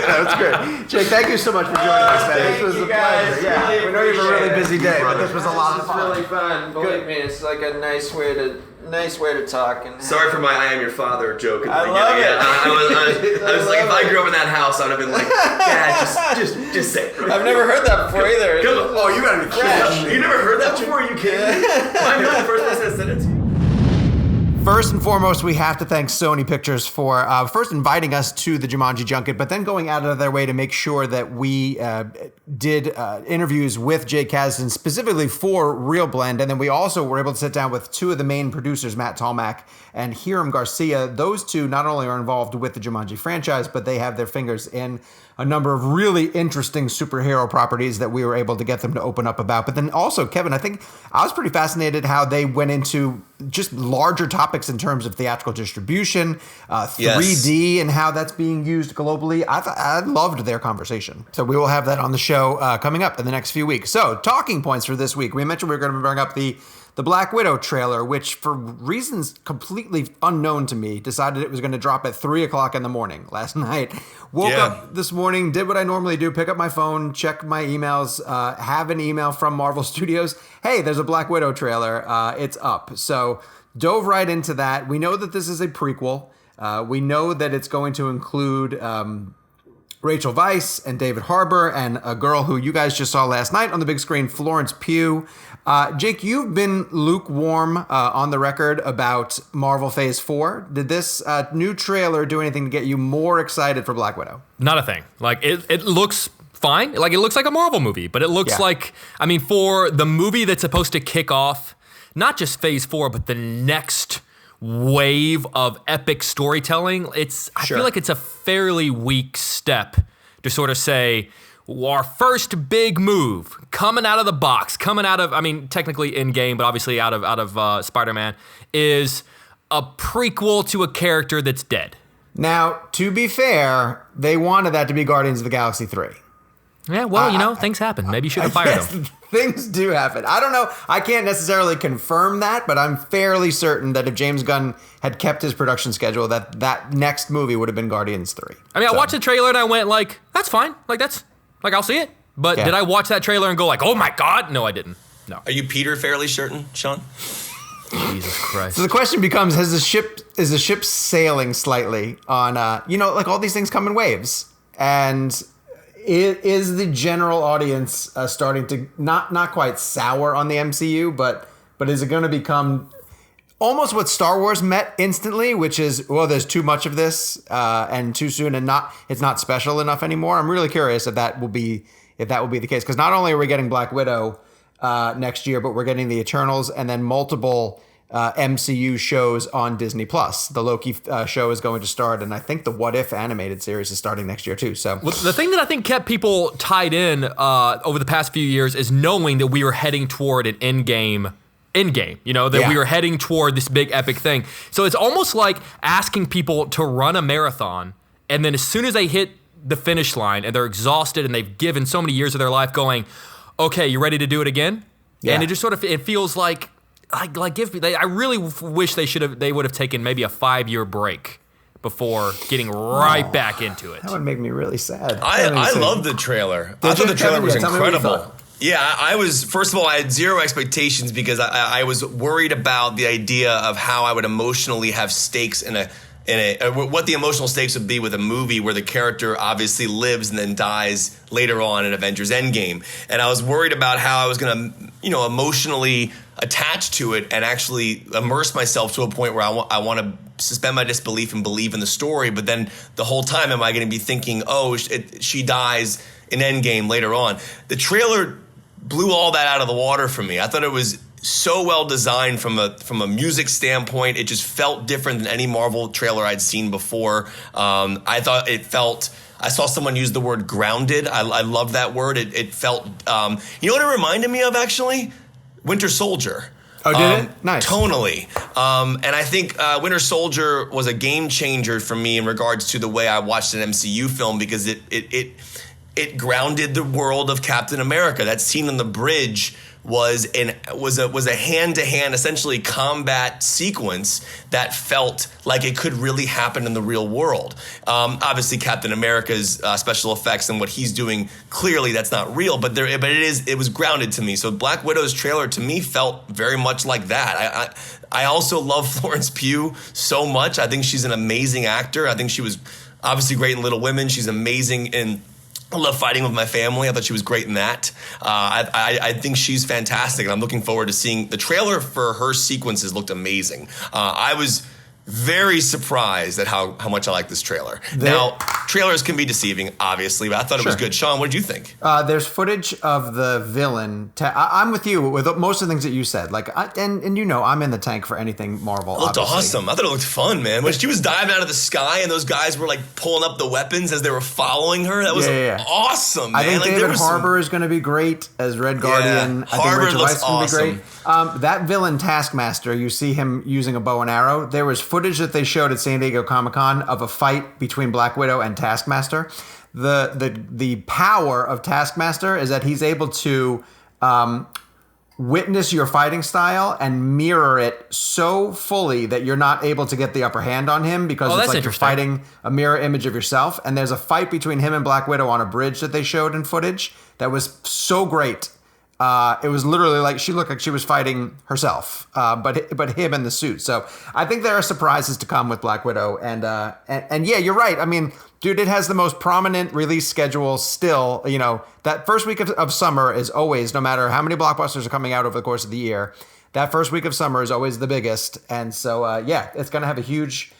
That's great. Jake, thank you so much for joining us, man. This was a pleasure. Yeah, really we know you have a really busy day, but this was a lot of It's fun. really fun. Believe me, it's like a nice way to talk. And Sorry for my "I am your father" joke. I love it. I was like, if I grew up in that house, I would have been like, Dad, just say it. I've never heard that before either. Come on. Oh, you gotta be kidding me. You never heard that before? Are you kidding me? I'm not the first person that said it to you. First and foremost, we have to thank Sony Pictures for first inviting us to the Jumanji junket, but then going out of their way to make sure that we did interviews with Jake Kasdan specifically for ReelBlend. And then we also were able to sit down with two of the main producers, Matt Tolmack and Hiram Garcia. Those two not only are involved with the Jumanji franchise, but they have their fingers in a number of really interesting superhero properties that we were able to get them to open up about. But then also, Kevin, I think I was pretty fascinated how they went into just larger topics in terms of theatrical distribution, 3D, and how that's being used globally. I loved their conversation. So we will have that on the show coming up in the next few weeks. So talking points for this week. We mentioned we were going to bring up the Black Widow trailer, which for reasons completely unknown to me, decided it was going to drop at 3 o'clock in the morning last night. Woke up this morning, did what I normally do, pick up my phone, check my emails, have an email from Marvel Studios. Hey, there's a Black Widow trailer. It's up. So dove right into that. We know that this is a prequel. We know that it's going to include Rachel Weisz and David Harbour and a girl who you guys just saw last night on the big screen, Florence Pugh. Jake, you've been lukewarm on the record about Marvel Phase 4. Did this new trailer do anything to get you more excited for Black Widow? Not a thing. Like, it looks fine. Like, it looks like a Marvel movie, but it looks like, I mean, for the movie that's supposed to kick off not just Phase 4, but the next wave of epic storytelling, I feel like it's a fairly weak step to sort of say, our first big move coming out of the box, technically in game, but obviously out of Spider-Man, is a prequel to a character that's dead. Now, to be fair, they wanted that to be Guardians of the Galaxy 3. Yeah, well, things happen. Maybe you should have fired them. Things do happen. I don't know. I can't necessarily confirm that, but I'm fairly certain that if James Gunn had kept his production schedule, that next movie would have been Guardians 3. I mean, I watched the trailer and I went like, that's fine. I'll see it. But did I watch that trailer and go like, oh my God? No, I didn't. No. Are you Peter fairly certain, Sean? Jesus Christ. So the question becomes, is the ship sailing slightly on, like all these things come in waves. And is the general audience starting to not quite sour on the MCU, but is it going to become almost what Star Wars met instantly, which is, well, there's too much of this and too soon, and it's not special enough anymore. I'm really curious if that will be the case, because not only are we getting Black Widow next year, but we're getting the Eternals and then multiple MCU shows on Disney Plus. The Loki show is going to start, and I think the What If animated series is starting next year too. So the thing that I think kept people tied in over the past few years is knowing that we were heading toward an Endgame, we were heading toward this big epic thing. So it's almost like asking people to run a marathon, and then as soon as they hit the finish line and they're exhausted and they've given so many years of their life going, okay, you ready to do it again? Yeah. And it just sort of, it feels like I really wish they would have taken maybe a 5-year break before getting right back into it. That would make me really sad. I love the trailer. I thought the trailer was incredible. Yeah, first of all, I had zero expectations because I was worried about the idea of how I would emotionally have stakes in what the emotional stakes would be with a movie where the character obviously lives and then dies later on in Avengers Endgame. And I was worried about how I was going to, emotionally attach to it and actually immerse myself to a point where I want to suspend my disbelief and believe in the story. But then the whole time, am I going to be thinking, she dies in Endgame later on? The trailer blew all that out of the water for me. I thought it was so well designed from a music standpoint. It just felt different than any Marvel trailer I'd seen before. I thought it felt, I saw someone use the word grounded. I love that word. It felt, you know what it reminded me of actually? Winter Soldier. Oh, did it? Nice. Tonally. And I think Winter Soldier was a game changer for me in regards to the way I watched an MCU film, because it grounded the world of Captain America. That scene on the bridge was a hand-to-hand, essentially combat sequence that felt like it could really happen in the real world. Obviously, Captain America's special effects and what he's doing, clearly that's not real, but it was grounded to me. So Black Widow's trailer to me felt very much like that. I also love Florence Pugh so much. I think she's an amazing actor. I think she was obviously great in Little Women. She's amazing in I love Fighting With My Family. I thought she was great in that. I think she's fantastic, and I'm looking forward to seeing the trailer for her sequences. Looked amazing. I was very surprised at how much I like this trailer. Now, trailers can be deceiving, obviously, but I thought it was good. Sean, what did you think? There's footage of the villain. I'm with you with most of the things that you said. Like, and you know, I'm in the tank for anything Marvel. It looked awesome. I thought it looked fun, man. When she was diving out of the sky and those guys were like pulling up the weapons as they were following her, that was awesome, man. I think David Harbour is going to be great as Red Guardian. Yeah, Harbour looks awesome. That villain Taskmaster, you see him using a bow and arrow. There was footage that they showed at San Diego Comic-Con of a fight between Black Widow and Taskmaster. The power of Taskmaster is that he's able to witness your fighting style and mirror it so fully that you're not able to get the upper hand on him because it's like you're fighting a mirror image of yourself. And there's a fight between him and Black Widow on a bridge that they showed in footage that was so great. It was literally like she looked like she was fighting herself, but him in the suit. So I think there are surprises to come with Black Widow, and yeah, you're right. I mean, dude, it has the most prominent release schedule still. You know, that first week of summer is always, no matter how many blockbusters are coming out over the course of the year, that first week of summer is always the biggest. And so yeah, it's gonna have a huge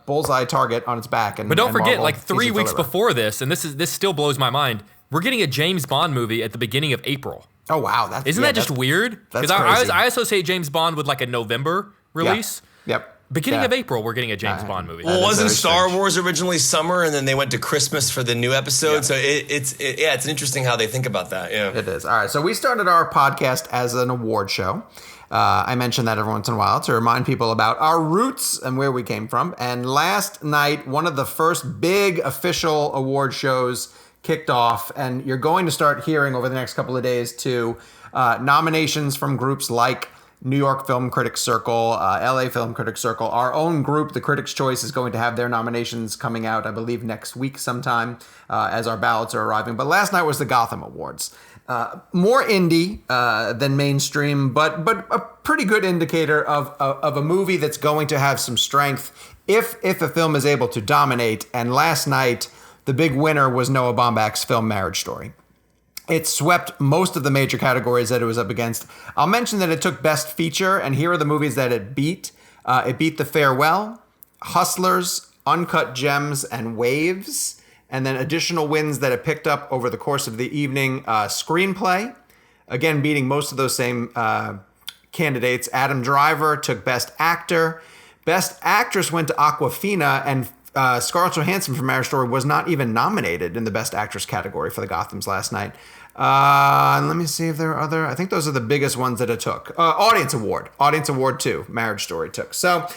bullseye target on its back. But don't forget, like 3 weeks before this, and this still blows my mind. We're getting a James Bond movie at the beginning of April. Oh wow! Isn't that just weird? Because I associate James Bond with like a November release. Yep. Beginning of April, we're getting a James Bond movie. Well, wasn't Star Wars originally summer, and then they went to Christmas for the new episode? Yeah. So it's interesting how they think about that. Yeah, it is. All right, so we started our podcast as an award show. I mention that every once in a while to remind people about our roots and where we came from. And last night, one of the first big official award shows kicked off, and you're going to start hearing over the next couple of days to nominations from groups like New York Film Critics Circle, LA Film Critics Circle. Our own group, the Critics' Choice, is going to have their nominations coming out, I believe, next week sometime as our ballots are arriving. But last night was the Gotham Awards. More indie than mainstream, but a pretty good indicator of a movie that's going to have some strength if a film is able to dominate. And last night, the big winner was Noah Baumbach's film Marriage Story. It swept most of the major categories that it was up against. I'll mention that it took Best Feature, and here are the movies that it beat. It beat The Farewell, Hustlers, Uncut Gems, and Waves. And then additional wins that it picked up over the course of the evening. Screenplay, again, beating most of those same candidates. Adam Driver took Best Actor. Best Actress went to Awkwafina, and Scarlett Johansson from Marriage Story was not even nominated in the Best Actress category for the Gothams last night. And let me see if there are other. I think those are the biggest ones that it took. Audience Award too. Marriage Story took. So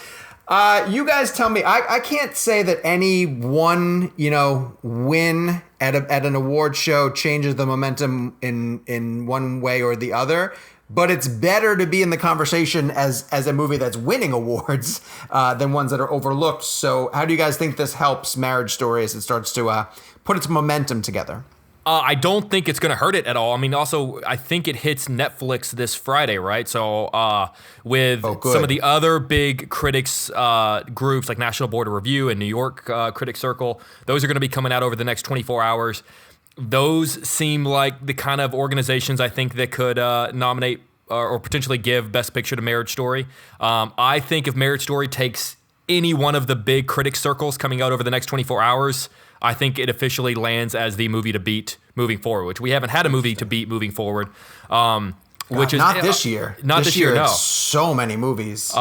you guys tell me. I can't say that any one win at an award show changes the momentum in one way or the other. But it's better to be in the conversation as a movie that's winning awards than ones that are overlooked. So how do you guys think this helps Marriage Story as it starts to put its momentum together? I don't think it's going to hurt it at all. I mean, also, I think it hits Netflix this Friday, right? So with some of the other big critics groups like National Board of Review and New York Critics Circle, those are going to be coming out over the next 24 hours. Those seem like the kind of organizations I think that could nominate or potentially give Best Picture to Marriage Story. I think if Marriage Story takes any one of the big critics circles coming out over the next 24 hours, I think it officially lands as the movie to beat moving forward, which we haven't had a movie to beat moving forward. Which is not this year. Not this year, no. So many movies.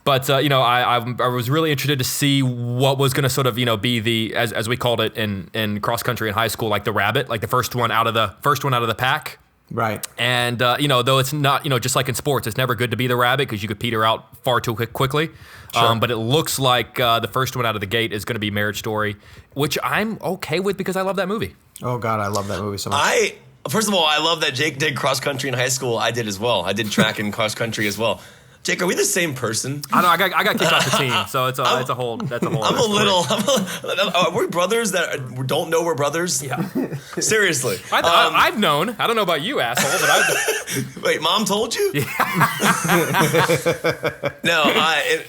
But I was really interested to see what was going to sort of be the as we called it in cross country in high school, like the rabbit, like the first one out of the pack. Right. And though it's not just like in sports, it's never good to be the rabbit because you could peter out far too quickly. Sure. But it looks like the first one out of the gate is going to be Marriage Story, which I'm okay with because I love that movie. Oh God, I love that movie so much. First of all, I love that Jake did cross country in high school. I did as well. I did track and cross country as well. Jake, are we the same person? I know. I got kicked off the team, so it's a whole. That's a whole. Are we brothers that don't know we're brothers? Yeah. Seriously. I've known. I don't know about you, asshole, but I've. Wait, Mom told you? Yeah. No.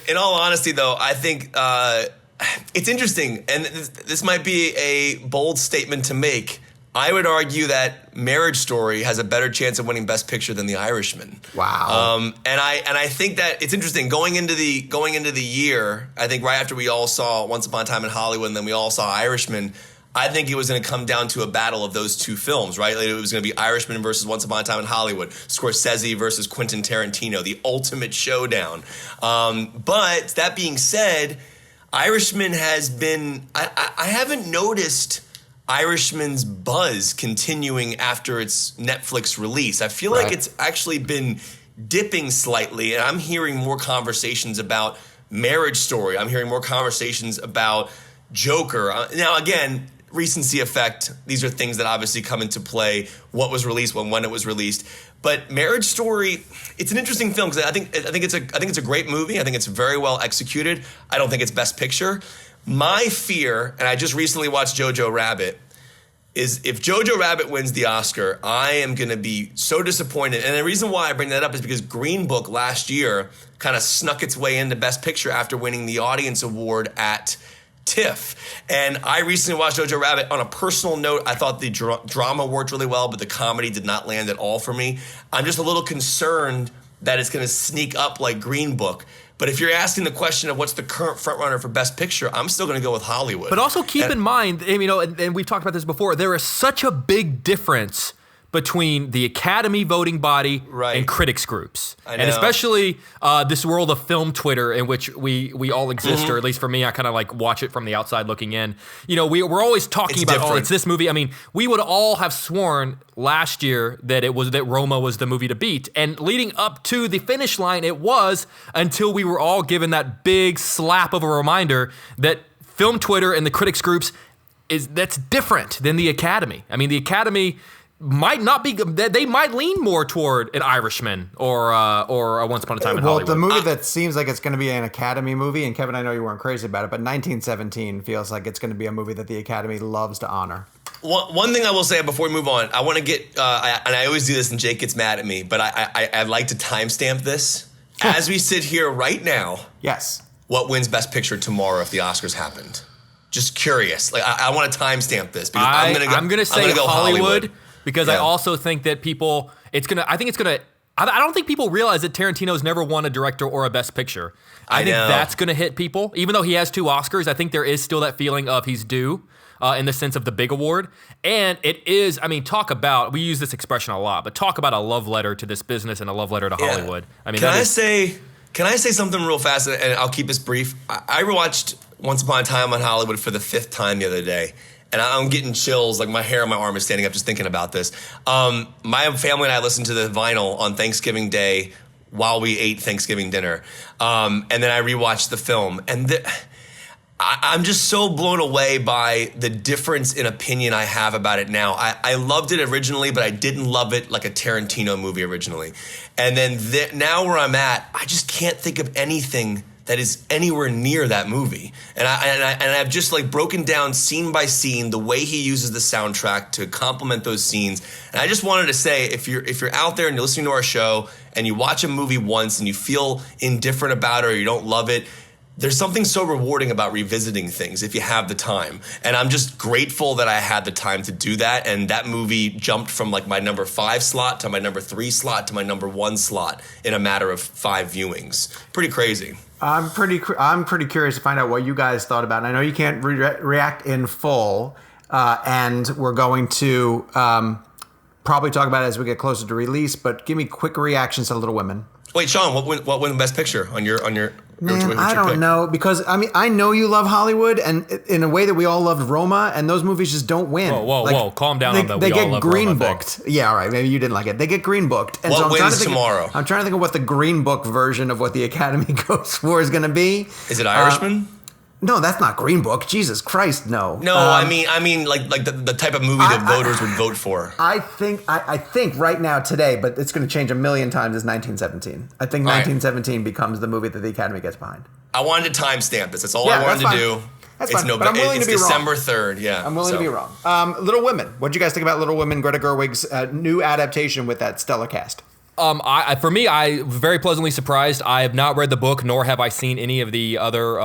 In all honesty, though, I think it's interesting, and this might be a bold statement to make. I would argue that Marriage Story has a better chance of winning Best Picture than The Irishman. Wow. And I think that it's interesting going into the year. I think right after we all saw Once Upon a Time in Hollywood, and then we all saw Irishman. I think it was going to come down to a battle of those two films, right? Like it was going to be Irishman versus Once Upon a Time in Hollywood, Scorsese versus Quentin Tarantino, the ultimate showdown. But that being said, Irishman has been. I haven't noticed Irishman's buzz continuing after its Netflix release. I feel like it's actually been dipping slightly, and I'm hearing more conversations about Marriage Story. I'm hearing more conversations about Joker. Now, again, recency effect. These are things that obviously come into play. What was released, when it was released. But Marriage Story, it's an interesting film because I think it's a great movie. I think it's very well executed. I don't think it's Best Picture. My fear, and I just recently watched Jojo Rabbit, is if Jojo Rabbit wins the Oscar, I am going to be so disappointed. And the reason why I bring that up is because Green Book last year kind of snuck its way into Best Picture after winning the Audience Award at TIFF. And I recently watched Jojo Rabbit. On a personal note, I thought the drama worked really well, but the comedy did not land at all for me. I'm just a little concerned that it's going to sneak up like Green Book. But if you're asking the question of what's the current frontrunner for Best Picture, I'm still going to go with Hollywood. But also keep in mind, and we've talked about this before, there is such a big difference between the Academy voting body and critics groups. And especially this world of film Twitter in which we all exist, or at least for me, I kind of like watch it from the outside looking in. We're always talking about, it's this movie. I mean, we would all have sworn last year that Roma was the movie to beat. And leading up to the finish line, it was, until we were all given that big slap of a reminder that film Twitter and the critics groups that's different than the Academy. I mean, the Academy might not be. They might lean more toward an Irishman or a Once Upon a Time in Hollywood. Well, the movie that seems like it's going to be an Academy movie, and Kevin, I know you weren't crazy about it, but 1917 feels like it's going to be a movie that the Academy loves to honor. One thing I will say before we move on, I want to get, and I always do this, and Jake gets mad at me, but I'd like to timestamp this as we sit here right now. Yes. What wins Best Picture tomorrow if the Oscars happened? Just curious. Like I want to timestamp this because I'm going to say go Hollywood. Because I also think that I don't think people realize that Tarantino's never won a director or a Best Picture. I think that's going to hit people. Even though he has 2 Oscars, I think there is still that feeling of he's due in the sense of the big award. And it is, I mean, we use this expression a lot, but talk about a love letter to this business and a love letter to Hollywood. I mean, Can I say something real fast, and I'll keep this brief? I rewatched Once Upon a Time in Hollywood for the 5th time the other day. And I'm getting chills, like my hair on my arm is standing up just thinking about this. My family and I listened to the vinyl on Thanksgiving Day while we ate Thanksgiving dinner. And then I rewatched the film. And I'm just so blown away by the difference in opinion I have about it now. I loved it originally, but I didn't love it like a Tarantino movie originally. And then now where I'm at, I just can't think of anything that is anywhere near that movie. And I've just like broken down scene by scene the way he uses the soundtrack to complement those scenes. And I just wanted to say, if you're out there and you're listening to our show and you watch a movie once and you feel indifferent about it or you don't love it, there's something so rewarding about revisiting things if you have the time. And I'm just grateful that I had the time to do that. And that movie jumped from like my number 5 slot to my number 3 slot to my number 1 slot in a matter of 5 viewings. Pretty crazy. I'm pretty curious to find out what you guys thought about it. I know you can't react in full, and we're going to probably talk about it as we get closer to release, but give me quick reactions to Little Women. Wait, Sean, what won Best Picture on your Man, I don't know, because I mean, I know you love Hollywood, and in a way that we all loved Roma, and those movies just don't win. Whoa, calm down on that. They get green Roma booked. thing. Yeah, all right, maybe you didn't like it. They get green booked. And what wins tomorrow? I'm trying to think of what the green book version of what the Academy goes for is going to be. Is it Irishman? No, that's not Green Book. Jesus Christ, no. No, I mean like the type of movie that voters would vote for. I think right now today, but it's going to change a million times, is 1917. I think 1917 becomes the movie that the Academy gets behind. I wanted to timestamp this. That's all I wanted to do. That's fine. But I'm willing to be December wrong. 3rd, yeah. I'm willing to be wrong. Little Women. What do you guys think about Little Women, Greta Gerwig's new adaptation with that stellar cast? For me, I was very pleasantly surprised. I have not read the book, nor have I seen any of the other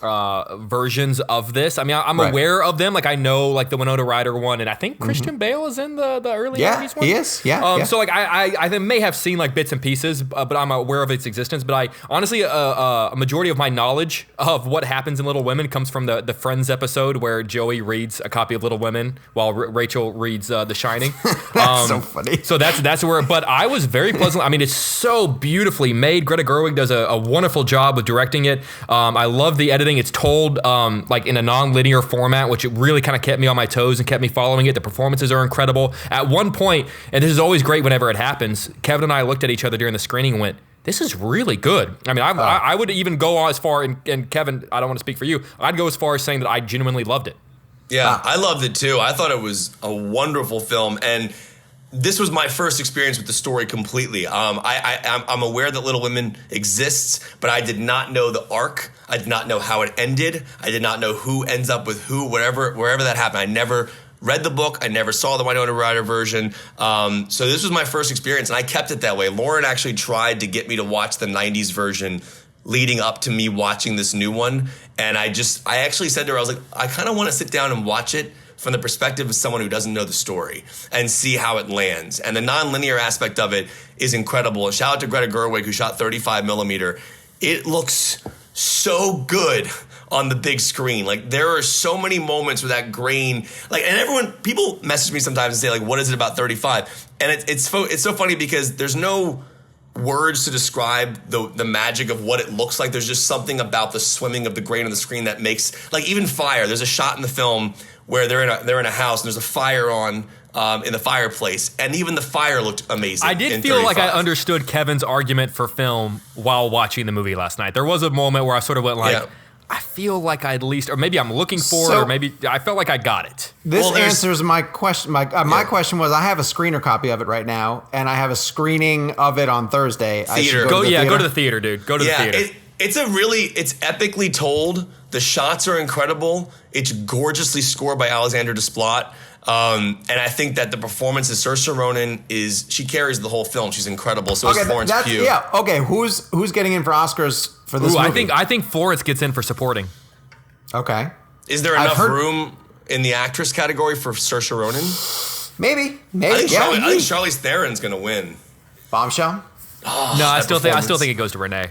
versions of this. I mean, I'm Right. aware of them. Like I know like the Winona Ryder one, and I think Christian Bale is in the early 90s one. He is. Yeah. So like I may have seen like bits and pieces, but I'm aware of its existence. But I honestly, a majority of my knowledge of what happens in Little Women comes from the Friends episode where Joey reads a copy of Little Women while Rachel reads The Shining. That's so funny. So that's where. But I was very pleasant. I mean, it's so beautifully made. Greta Gerwig does a wonderful job with directing it. I love the editing. It's told like in a non-linear format, which it really kind of kept me on my toes and kept me following it. The performances are incredible. At one point, and this is always great whenever it happens, Kevin and I looked at each other during the screening and went, this is really good. I mean, I would even go as far, and Kevin, I don't want to speak for you, I'd go as far as saying that I genuinely loved it. Yeah, I loved it too. I thought it was a wonderful film, and this was my first experience with the story completely. I'm aware that Little Women exists, but I did not know the arc. I did not know how it ended. I did not know who ends up with who, wherever that happened. I never read the book. I never saw the Winona Ryder version. So this was my first experience, and I kept it that way. Lauren actually tried to get me to watch the 90s version leading up to me watching this new one. And I actually said to her, I was like, I kind of want to sit down and watch it from the perspective of someone who doesn't know the story and see how it lands. And the non-linear aspect of it is incredible. And shout out to Greta Gerwig, who shot 35 millimeter. It looks so good on the big screen. Like, there are so many moments where that grain, like, and people message me sometimes and say, like, what is it about 35? And it's so funny because there's no words to describe the magic of what it looks like. There's just something about the swimming of the grain on the screen that makes, like, even fire. There's a shot in the film where they're in a house and there's a fire on in the fireplace, and even the fire looked amazing. I did feel 35. like I understood Kevin's argument for film while watching the movie last night. There was a moment where I sort of went like, I feel like I at least, or maybe I'm looking for it, or maybe I felt like I got it. This answers my question. My question was, I have a screener copy of it right now, and I have a screening of it on Thursday. Theater. Go to the theater, dude. Go to the theater. It's epically told. The shots are incredible. It's gorgeously scored by Alexander Desplat. And I think that the performance of Saoirse Ronan she carries the whole film. She's incredible. So is Florence Pugh. Yeah. Okay. Who's getting in for Oscars for this movie? I think Florence gets in for supporting. Okay. Is there enough room in the actress category for Saoirse Ronan? Maybe. I think Charlize Theron's going to win. Bombshell. Oh, no, I still think it goes to Renee.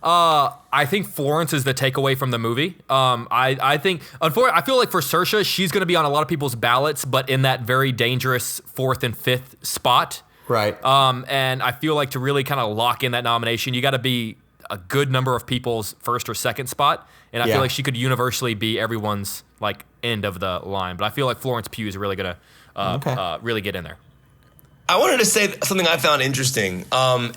I think Florence is the takeaway from the movie. I feel like for Saoirse, she's going to be on a lot of people's ballots, but in that very dangerous 4th and 5th spot. Right. And I feel like to really kind of lock in that nomination, you got to be a good number of people's 1st or 2nd spot. And I feel like she could universally be everyone's like end of the line. But I feel like Florence Pugh is really going to really get in there. I wanted to say something I found interesting. I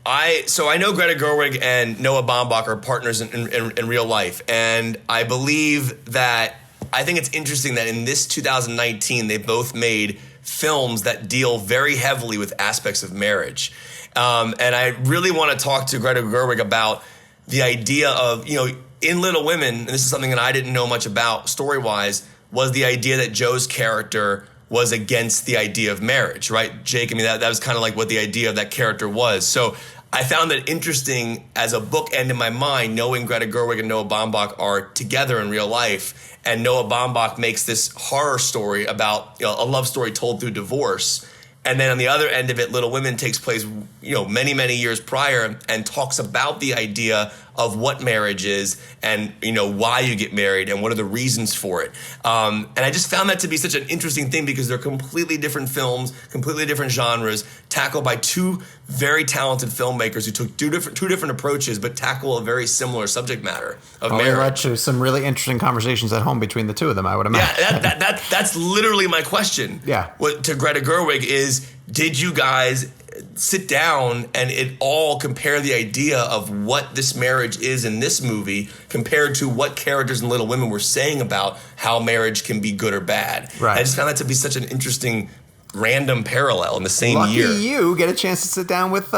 know Greta Gerwig and Noah Baumbach are partners in real life, and I believe that I think it's interesting that in this 2019 they both made films that deal very heavily with aspects of marriage, and I really want to talk to Greta Gerwig about the idea of, in Little Women, and this is something that I didn't know much about story-wise, was the idea that Joe's character was against the idea of marriage, right? Jake, I mean, that was kind of like what the idea of that character was. So I found that interesting as a bookend in my mind, knowing Greta Gerwig and Noah Baumbach are together in real life, and Noah Baumbach makes this horror story about a love story told through divorce. And then on the other end of it, Little Women takes place, many, many years prior and talks about the idea of what marriage is and, why you get married and what are the reasons for it. And I just found that to be such an interesting thing because they're completely different films, completely different genres, tackled by two very talented filmmakers who took two different approaches but tackle a very similar subject matter of marriage. We led to some really interesting conversations at home between the two of them, I would imagine. Yeah, that's literally my question. Yeah. To Greta Gerwig is, did you guys sit down and it all compare the idea of what this marriage is in this movie compared to what characters in Little Women were saying about how marriage can be good or bad? Right. I just found that to be such an interesting random parallel in the same year. Lucky you get a chance to sit down with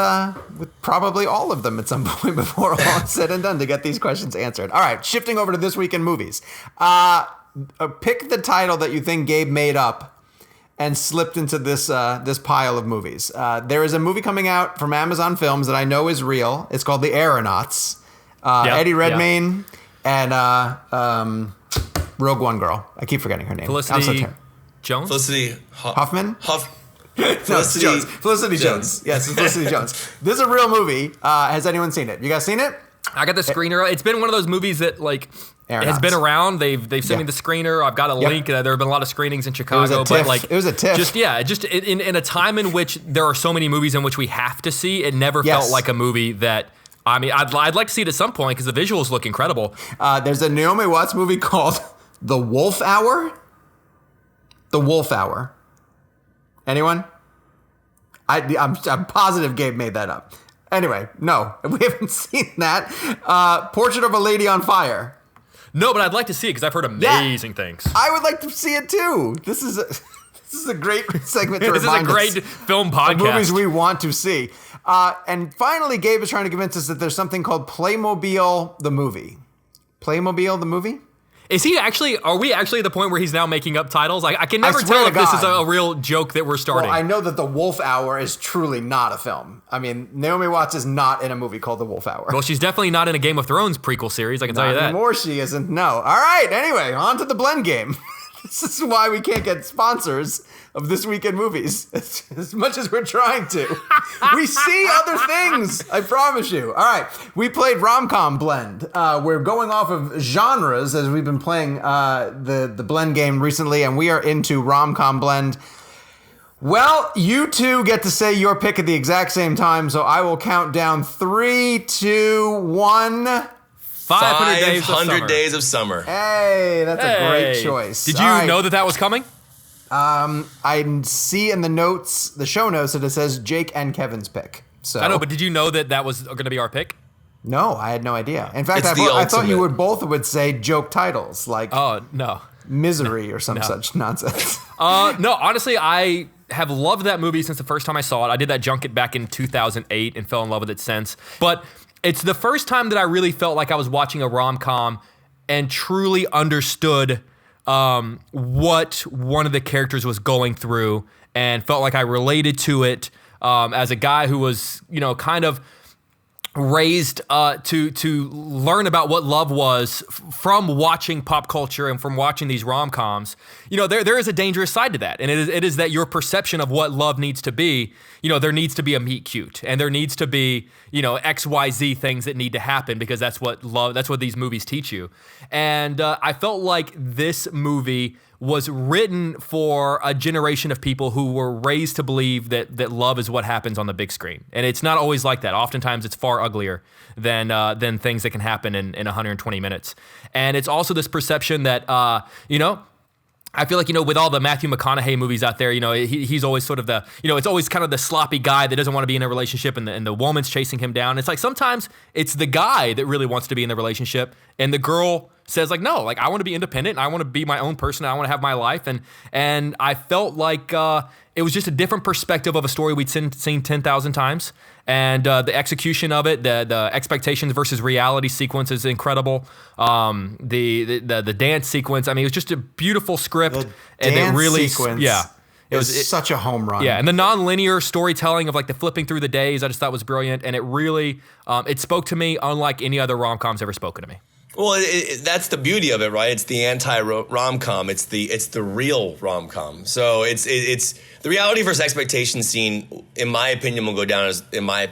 probably all of them at some point before all is said and done to get these questions answered. All right, shifting over to this week in movies. Pick the title that you think Gabe made up and slipped into this pile of movies. There is a movie coming out from Amazon Films that I know is real. It's called The Aeronauts. Eddie Redmayne, and Rogue One girl. I keep forgetting her name. Felicity Jones? Felicity Hoffman? Felicity Jones. Felicity Jones. Yes, it's Felicity Jones. This is a real movie. Has anyone seen it? You guys seen it? I got the screener. It's been one of those movies that has been around. They've sent me the screener. I've got a link. There have been a lot of screenings in Chicago. It was a TIFF. Just in a time in which there are so many movies in which we have to see, it never felt like a movie that. I mean, I'd like to see it at some point because the visuals look incredible. There's a Naomi Watts movie called The Wolf Hour. The Wolf Hour. Anyone? I'm positive Gabe made that up. Anyway, no, we haven't seen that. Portrait of a Lady on Fire. No, but I'd like to see it because I've heard amazing things. I would like to see it too. This is a great segment to This is a great film podcast. Movies we want to see. And finally, Gabe is trying to convince us that there's something called Playmobil the movie. Playmobil the movie? Is he actually? Are we actually at the point where he's now making up titles? I can never tell if this is a real joke that we're starting. Well, I know that The Wolf Hour is truly not a film. I mean, Naomi Watts is not in a movie called The Wolf Hour. Well, she's definitely not in a Game of Thrones prequel series. I can tell you that. Not anymore, she isn't. No. All right. Anyway, on to the Blend Game. This is why we can't get sponsors of This Week in Movies as much as we're trying to. We see other things, I promise you. All right, we played RomComBlend. We're going off of genres as we've been playing the Blend game recently, and we are into RomComBlend. Well, you two get to say your pick at the exact same time, so I will count down 3, 2, 1... 500 Days of Summer. Hey, that's a great choice. Did you know that was coming? I see in the show notes, that it says Jake and Kevin's pick. So I know, but did you know that was going to be our pick? No, I had no idea. In fact, I thought you would say joke titles like Misery or some such nonsense. No, honestly, I have loved that movie since the first time I saw it. I did that junket back in 2008 and fell in love with it since. But it's the first time that I really felt like I was watching a rom-com and truly understood what one of the characters was going through and felt like I related to it as a guy who was, kind of raised to learn about what love was from watching pop culture and from watching these rom-coms. There is a dangerous side to that, and it is that your perception of what love needs to be. There needs to be a meet cute, and there needs to be XYZ things that need to happen because that's what these movies teach you. And I felt like this movie was written for a generation of people who were raised to believe that love is what happens on the big screen. And it's not always like that. Oftentimes it's far uglier than things that can happen in 120 minutes. And it's also this perception that, I feel like, with all the Matthew McConaughey movies out there, he's always sort of it's always kind of the sloppy guy that doesn't want to be in a relationship and the woman's chasing him down. It's like sometimes it's the guy that really wants to be in the relationship and the girl says no, I want to be independent and I want to be my own person. And I want to have my life. And I felt like it was just a different perspective of a story we'd seen 10,000 times. And the execution of it, the expectations versus reality sequence is incredible. The dance sequence, I mean, it was just a beautiful script. And it really, it was such a home run. Yeah, and the non-linear storytelling of the flipping through the days, I just thought was brilliant. And it really, it spoke to me unlike any other rom-coms ever spoken to me. Well, that's the beauty of it, right? It's the anti-rom-com. It's the real rom-com. So it's the reality versus expectation scene, in my opinion, will go down as in my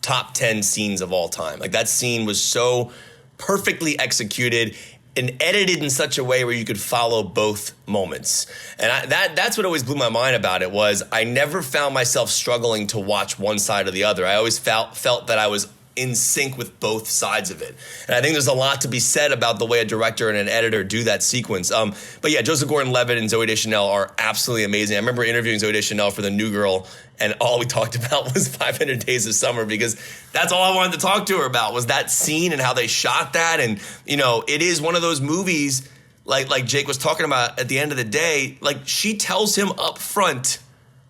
top 10 scenes of all time. That scene was so perfectly executed and edited in such a way where you could follow both moments. And that's what always blew my mind about it was I never found myself struggling to watch one side or the other. I always felt that I was in sync with both sides of it. And I think there's a lot to be said about the way a director and an editor do that sequence. But yeah, Joseph Gordon-Levitt and Zooey Deschanel are absolutely amazing. I remember interviewing Zooey Deschanel for The New Girl, and all we talked about was 500 Days of Summer because that's all I wanted to talk to her about was that scene and how they shot that. And, it is one of those movies, like Jake was talking about at the end of the day, she tells him up front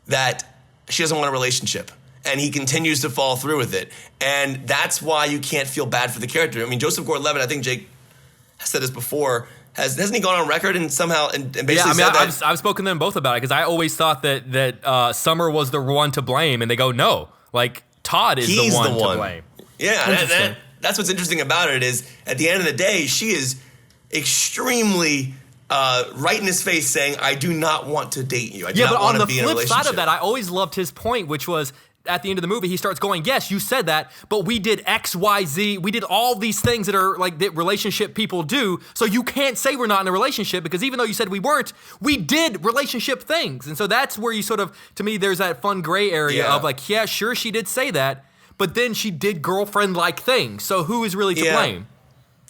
that she doesn't want a relationship. And he continues to fall through with it. And that's why you can't feel bad for the character. I mean, Joseph Gordon-Levitt, I think Jake has said this before, hasn't he gone on record and somehow and basically said that? I've spoken to them both about it because I always thought that Summer was the one to blame. And they go, no, Todd is the one to blame. Yeah, that's what's interesting about it is at the end of the day, she is extremely right in his face saying, I do not want to date you. I do not want to be in a relationship. Yeah, but on the flip side of that, I always loved his point, which was at the end of the movie, he starts going, yes, you said that, but we did X, Y, Z. We did all these things that are like that relationship people do. So you can't say we're not in a relationship because even though you said we weren't, we did relationship things. And so that's where you sort of, to me, there's that fun gray area of like, yeah, sure, she did say that, but then she did girlfriend-like things. So who is really to blame?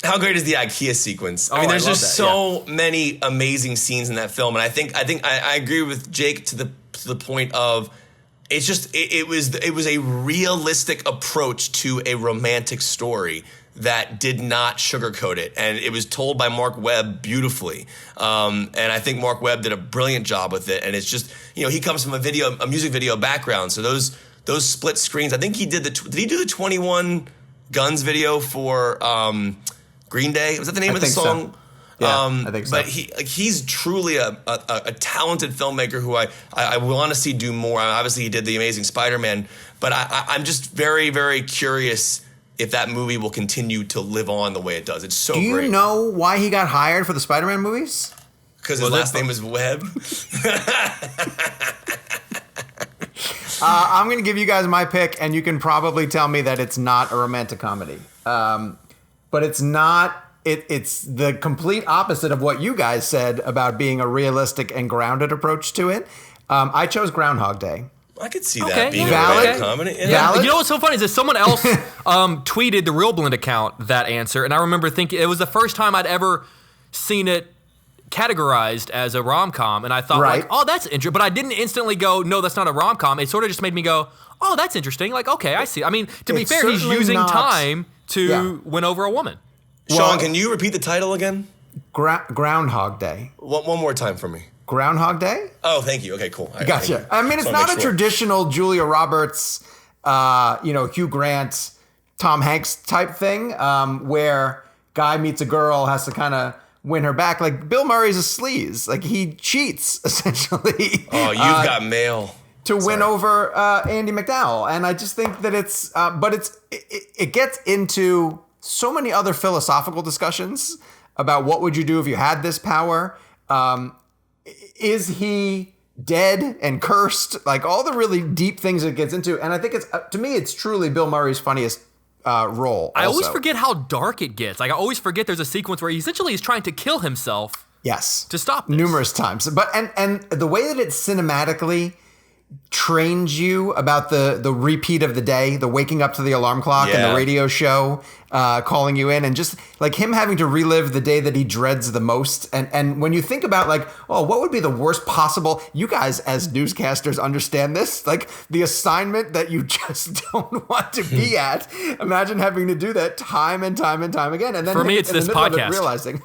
How great is the IKEA sequence? I mean, there's just so many amazing scenes in that film, and I think I agree with Jake to the point of it's just it was a realistic approach to a romantic story that did not sugarcoat it, and it was told by Mark Webb beautifully. And I think Mark Webb did a brilliant job with it. And it's just he comes from a music video background, so those split screens. I think he did did he do the 21 Guns video for Green Day? Was that the name of the song? So. Yeah, I think so. But he's truly a talented filmmaker who I want to see do more. Obviously, he did the Amazing Spider-Man, but I'm just very, very curious if that movie will continue to live on the way it does. It's so great. Do you know why he got hired for the Spider-Man movies? Because his last name is Webb. I'm going to give you guys my pick, and you can probably tell me that it's not a romantic comedy. But it's not. It's the complete opposite of what you guys said about being a realistic and grounded approach to it. I chose Groundhog Day. I could see that being a romantic comedy. Yeah. You know what's so funny is that someone else tweeted the ReelBlend account that answer, and I remember thinking it was the first time I'd ever seen it categorized as a rom-com, and I thought like, oh, that's interesting, but I didn't instantly go, no, that's not a rom-com. It sort of just made me go, oh, that's interesting. Like, okay, I see. I mean, to be fair, he's using time to win over a woman. Sean, can you repeat the title again? Groundhog Day. One more time for me. Groundhog Day? Oh, thank you. Okay, cool. Gotcha. I mean, it's not a traditional Julia Roberts, Hugh Grant, Tom Hanks type thing where guy meets a girl, has to kind of win her back. Like, Bill Murray's a sleaze. Like, he cheats, essentially. Oh, you've got mail. To win over Andy McDowell. And I just think that it gets into so many other philosophical discussions about what would you do if you had this power. Is he dead and cursed? Like all the really deep things it gets into. And I think to me, it's truly Bill Murray's funniest role. I always forget how dark it gets. Like I always forget there's a sequence where he essentially is trying to kill himself. Yes. To stop this. Numerous times. But and the way that it cinematically trains you about the repeat of the day, the waking up to the alarm clock and the radio show calling you in, and just like him having to relive the day that he dreads the most. And when you think about like, oh, what would be the worst possible, you guys as newscasters understand this, like the assignment that you just don't want to be at. Imagine having to do that time and time and time again. And then for me, it's this podcast. Realizing.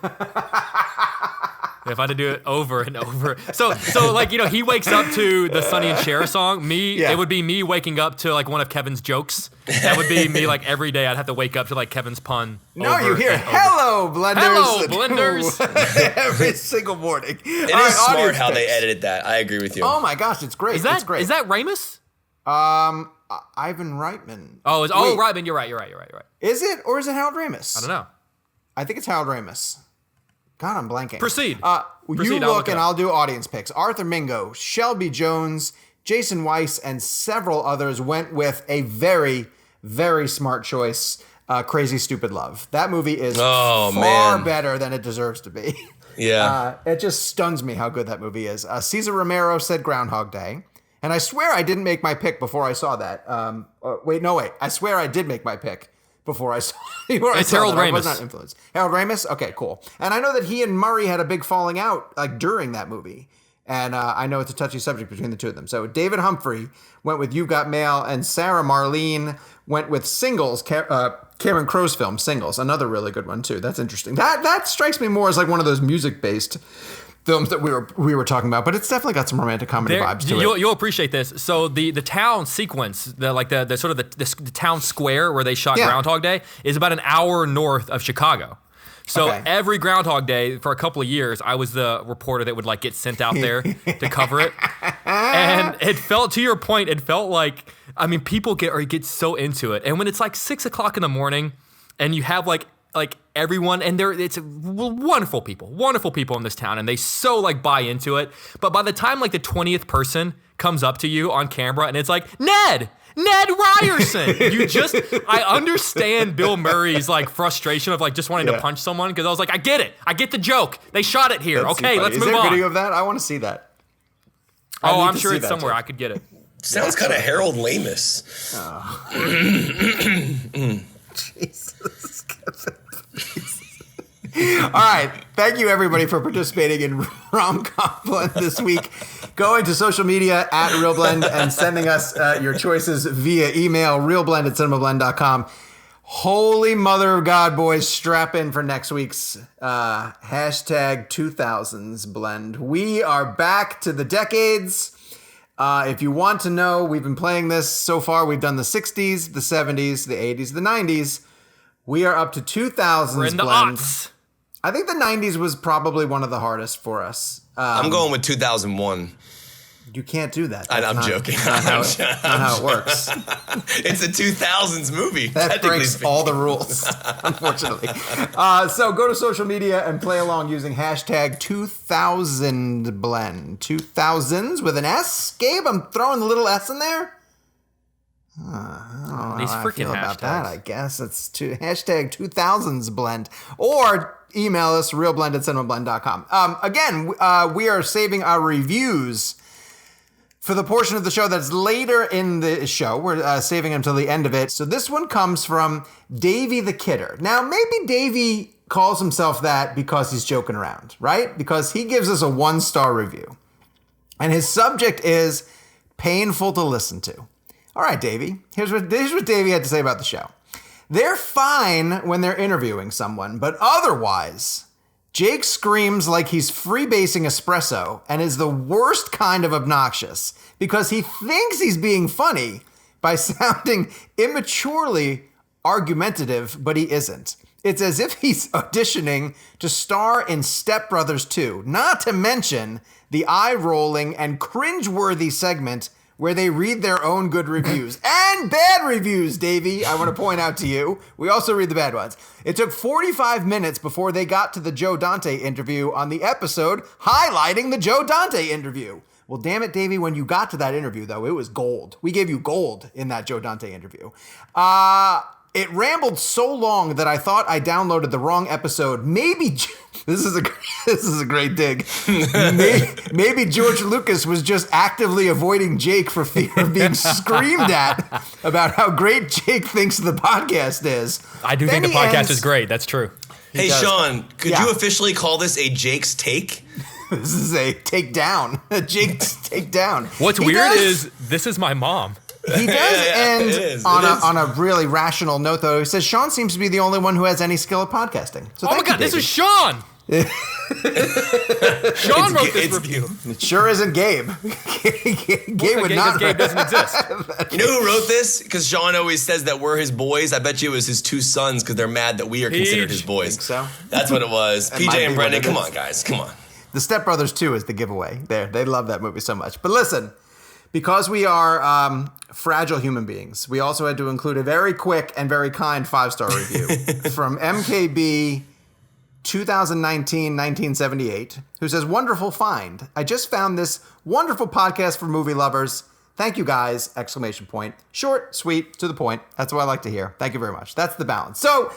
If I had to do it over and over. So like, he wakes up to the Sonny and Cher song. It would be me waking up to like one of Kevin's jokes. That would be me like every day. I'd have to wake up to like Kevin's pun. No, you hear, hello, blenders. Hello, blenders. Every single morning. It is smart how they edited that. I agree with you. Oh my gosh, it's great. Is that Ramis? Ivan Reitman. Reitman, you're right. Is it, or is it Harold Ramis? I don't know. I think it's Harold Ramis. God, I'm blanking. Proceed. You look and I'll do audience picks. Arthur Mingo, Shelby Jones, Jason Weiss, and several others went with a very, very smart choice, Crazy Stupid Love. That movie is far better than it deserves to be. Yeah. It just stuns me how good that movie is. Cesar Romero said Groundhog Day. And I swear I didn't make my pick before I saw that. Wait. I swear I did make my pick before I saw it. It's Harold Ramis. I was not influenced. Harold Ramis? Okay, cool. And I know that he and Murray had a big falling out like during that movie. And I know it's a touchy subject between the two of them. So David Humphrey went with You've Got Mail, and Sarah Marlene went with Singles, Cameron Crowe's film, Singles. Another really good one, too. That's interesting. That strikes me more as like one of those music-based films that we were talking about, but it's definitely got some romantic comedy vibes to it. You'll appreciate this. So the town sequence, the sort of the town square where they shot Groundhog Day is about an hour north of Chicago. So every Groundhog Day for a couple of years, I was the reporter that would like get sent out there to cover it. And it felt, to your point, it felt like, I mean, people get so into it. And when it's like 6 o'clock in the morning and you have like everyone, and it's wonderful people in this town, and they so like buy into it. But by the time like the 20th person comes up to you on camera and it's like, Ned Ryerson, I understand Bill Murray's like frustration of like just wanting to punch someone, because I was like, I get it, I get the joke, they shot it here. Let's move on. Is there video of that? I want to see that. I'm sure it's somewhere. I could get it. Sounds kind of Harold Lamis. Jesus. All right. Thank you, everybody, for participating in RomComBlend this week. Going to social media at ReelBlend and sending us your choices via email, ReelBlend@CinemaBlend.com. Holy mother of God, boys, strap in for next week's hashtag 2000s blend. We are back to the decades. If you want to know, we've been playing this so far. We've done the 60s, the 70s, the 80s, the 90s. We are up to 2000s We're in the blend. aughts. I think the 90s was probably one of the hardest for us. I'm going with 2001. You can't do that. I'm joking. Not how it works. It's a 2000s movie. That breaks all the rules, unfortunately. So go to social media and play along using hashtag 2000blend. 2000s with an S. Gabe, I'm throwing the little S in there. I don't know These how I freaking feel about that. hashtags. I guess it's hashtag 2000s blend, or email us ReelBlend@CinemaBlend.com. Again, we are saving our reviews for the portion of the show that's later in the show. We're saving them until the end of it. So this one comes from Davey the Kidder. Now, maybe Davey calls himself that because he's joking around, right? Because he gives us a 1-star review. And his subject is painful to listen to. All right, Davey. Here's what Davey had to say about the show. They're fine when they're interviewing someone, but otherwise, Jake screams like he's freebasing espresso and is the worst kind of obnoxious because he thinks he's being funny by sounding immaturely argumentative, but he isn't. It's as if he's auditioning to star in Step Brothers 2, not to mention the eye-rolling and cringe-worthy segment where they read their own good reviews. And bad reviews, Davey, I want to point out to you. We also read the bad ones. It took 45 minutes before they got to the Joe Dante interview on the episode highlighting the Joe Dante interview. Well, damn it, Davey, when you got to that interview, though, it was gold. We gave you gold in that Joe Dante interview. It rambled so long that I thought I downloaded the wrong episode. Maybe this is a great dig. Maybe George Lucas was just actively avoiding Jake for fear of being screamed at about how great Jake thinks the podcast is. I do think the podcast is great. That's true. Hey, Sean, could you officially call this a Jake's Take? This is a takedown. A Jake's takedown. What's weird is this is my mom. He does end on a really rational note, though. He says Sean seems to be the only one who has any skill at podcasting. So oh my God, this is Sean! Sean wrote this review. It sure isn't Gabe. Gabe would not. Gabe doesn't exist. You know who wrote this? Because Sean always says that we're his boys. I bet you it was his 2 sons because they're mad that we are considered his boys. Think so? That's what it was. PJ and Brendan, come on, guys. Come on. The Step Brothers 2 is the giveaway. They love that movie so much. But listen, because we are fragile human beings, we also had to include a very quick and very kind 5-star review from MKB 2019-1978, who says, wonderful find. I just found this wonderful podcast for movie lovers. Thank you guys, ! Short, sweet, to the point. That's what I like to hear. Thank you very much. That's the balance. So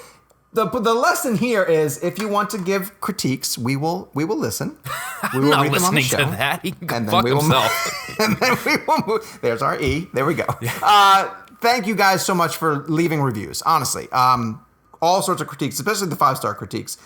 the lesson here is if you want to give critiques, we will listen. We will read them on the show. To that. He can and fuck then we will himself. And then we will move. There's our E. There we go. Thank you guys so much for leaving reviews. Honestly, all sorts of critiques, especially the 5-star critiques.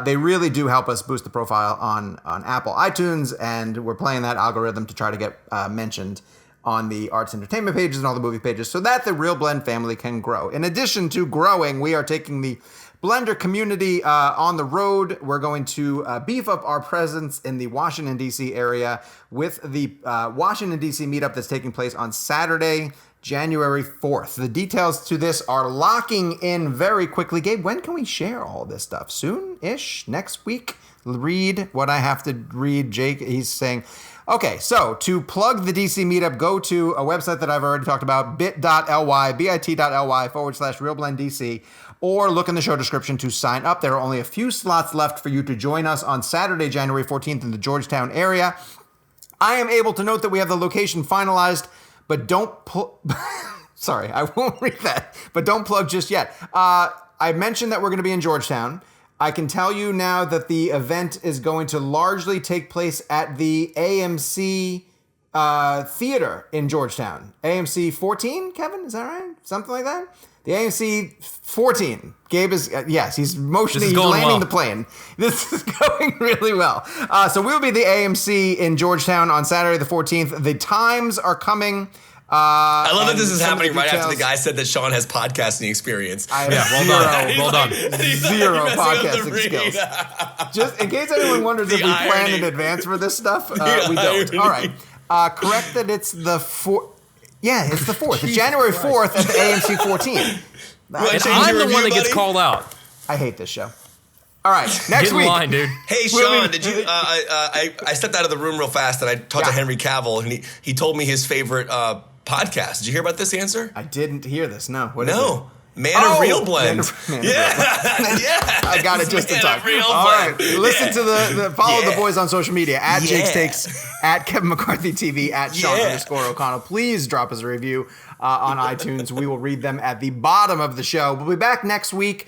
They really do help us boost the profile on Apple iTunes, and we're playing that algorithm to try to get mentioned on the arts entertainment pages and all the movie pages so that the ReelBlend family can grow. In addition to growing, we are taking the Blender community on the road. We're going to beef up our presence in the Washington, D.C. area with the Washington, D.C. meetup that's taking place on Saturday, January 4th. The details to this are locking in very quickly. Gabe, when can we share all this stuff? Soon-ish? Next week? Read what I have to read. Jake, he's saying, Okay, so to plug the DC meetup, go to a website that I've already talked about, bit.ly/ReelBlendDC, or look in the show description to sign up. There are only a few slots left for you to join us on Saturday, January 14th in the Georgetown area. I am able to note that we have the location finalized, but don't sorry, I won't read that, but don't plug just yet. I mentioned that we're going to be in Georgetown. I can tell you now that the event is going to largely take place at the AMC Theater in Georgetown. AMC 14, Kevin? Is that right? Something like that? The AMC 14. Gabe is, yes, he's motioning, he's landing well. The plane. This is going really well. So we'll be at the AMC in Georgetown on Saturday the 14th. The times are coming. I love that this is happening right after the guy said that Sean has podcasting experience. Well done. Zero podcasting skills. Just in case anyone wonders if we plan in advance for this stuff, we don't. All right. Correct that it's the 4th. Yeah, it's the 4th. It's January 4th at the AMC 14. I'm the one that gets called out. I hate this show. All right, next week. Line, dude. Hey, Sean, did you? I stepped out of the room real fast and I talked to Henry Cavill, and he told me his favorite podcast. Did you hear about this ansor? I didn't hear this. No. What is it? Man of ReelBlend. Yeah. I got it just in time. All right. Listen to follow the boys on social media at Jake's Takes, at Kevin McCarthy TV, at Sean_O'Connell. Please drop us a review on iTunes. We will read them at the bottom of the show. We'll be back next week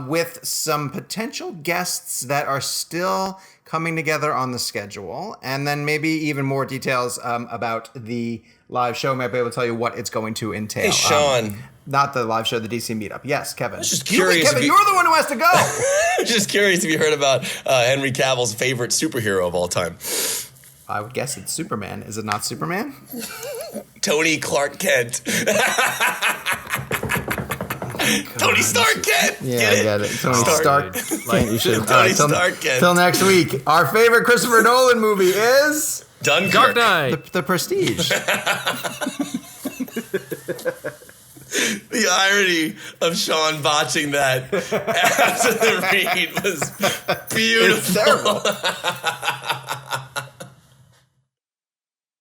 with some potential guests that are still coming together on the schedule, and then maybe even more details about the live show. Might be able to tell you what it's going to entail. Hey, Sean. Not the live show, the DC meetup. Yes, Kevin. I was just curious. Kevin, you're the one who has to go. Just curious if you heard about Henry Cavill's favorite superhero of all time. I would guess it's Superman. Is it not Superman? Tony Clark Kent. Tony Stark Kent. Yeah, I get it. Tony Stark Kent. You should. Tony Stark Kent. Till next week. Our favorite Christopher Nolan movie is Dunkirk. Dark Knight. The Prestige. The irony of Sean botching that after the read was beautiful. It's terrible.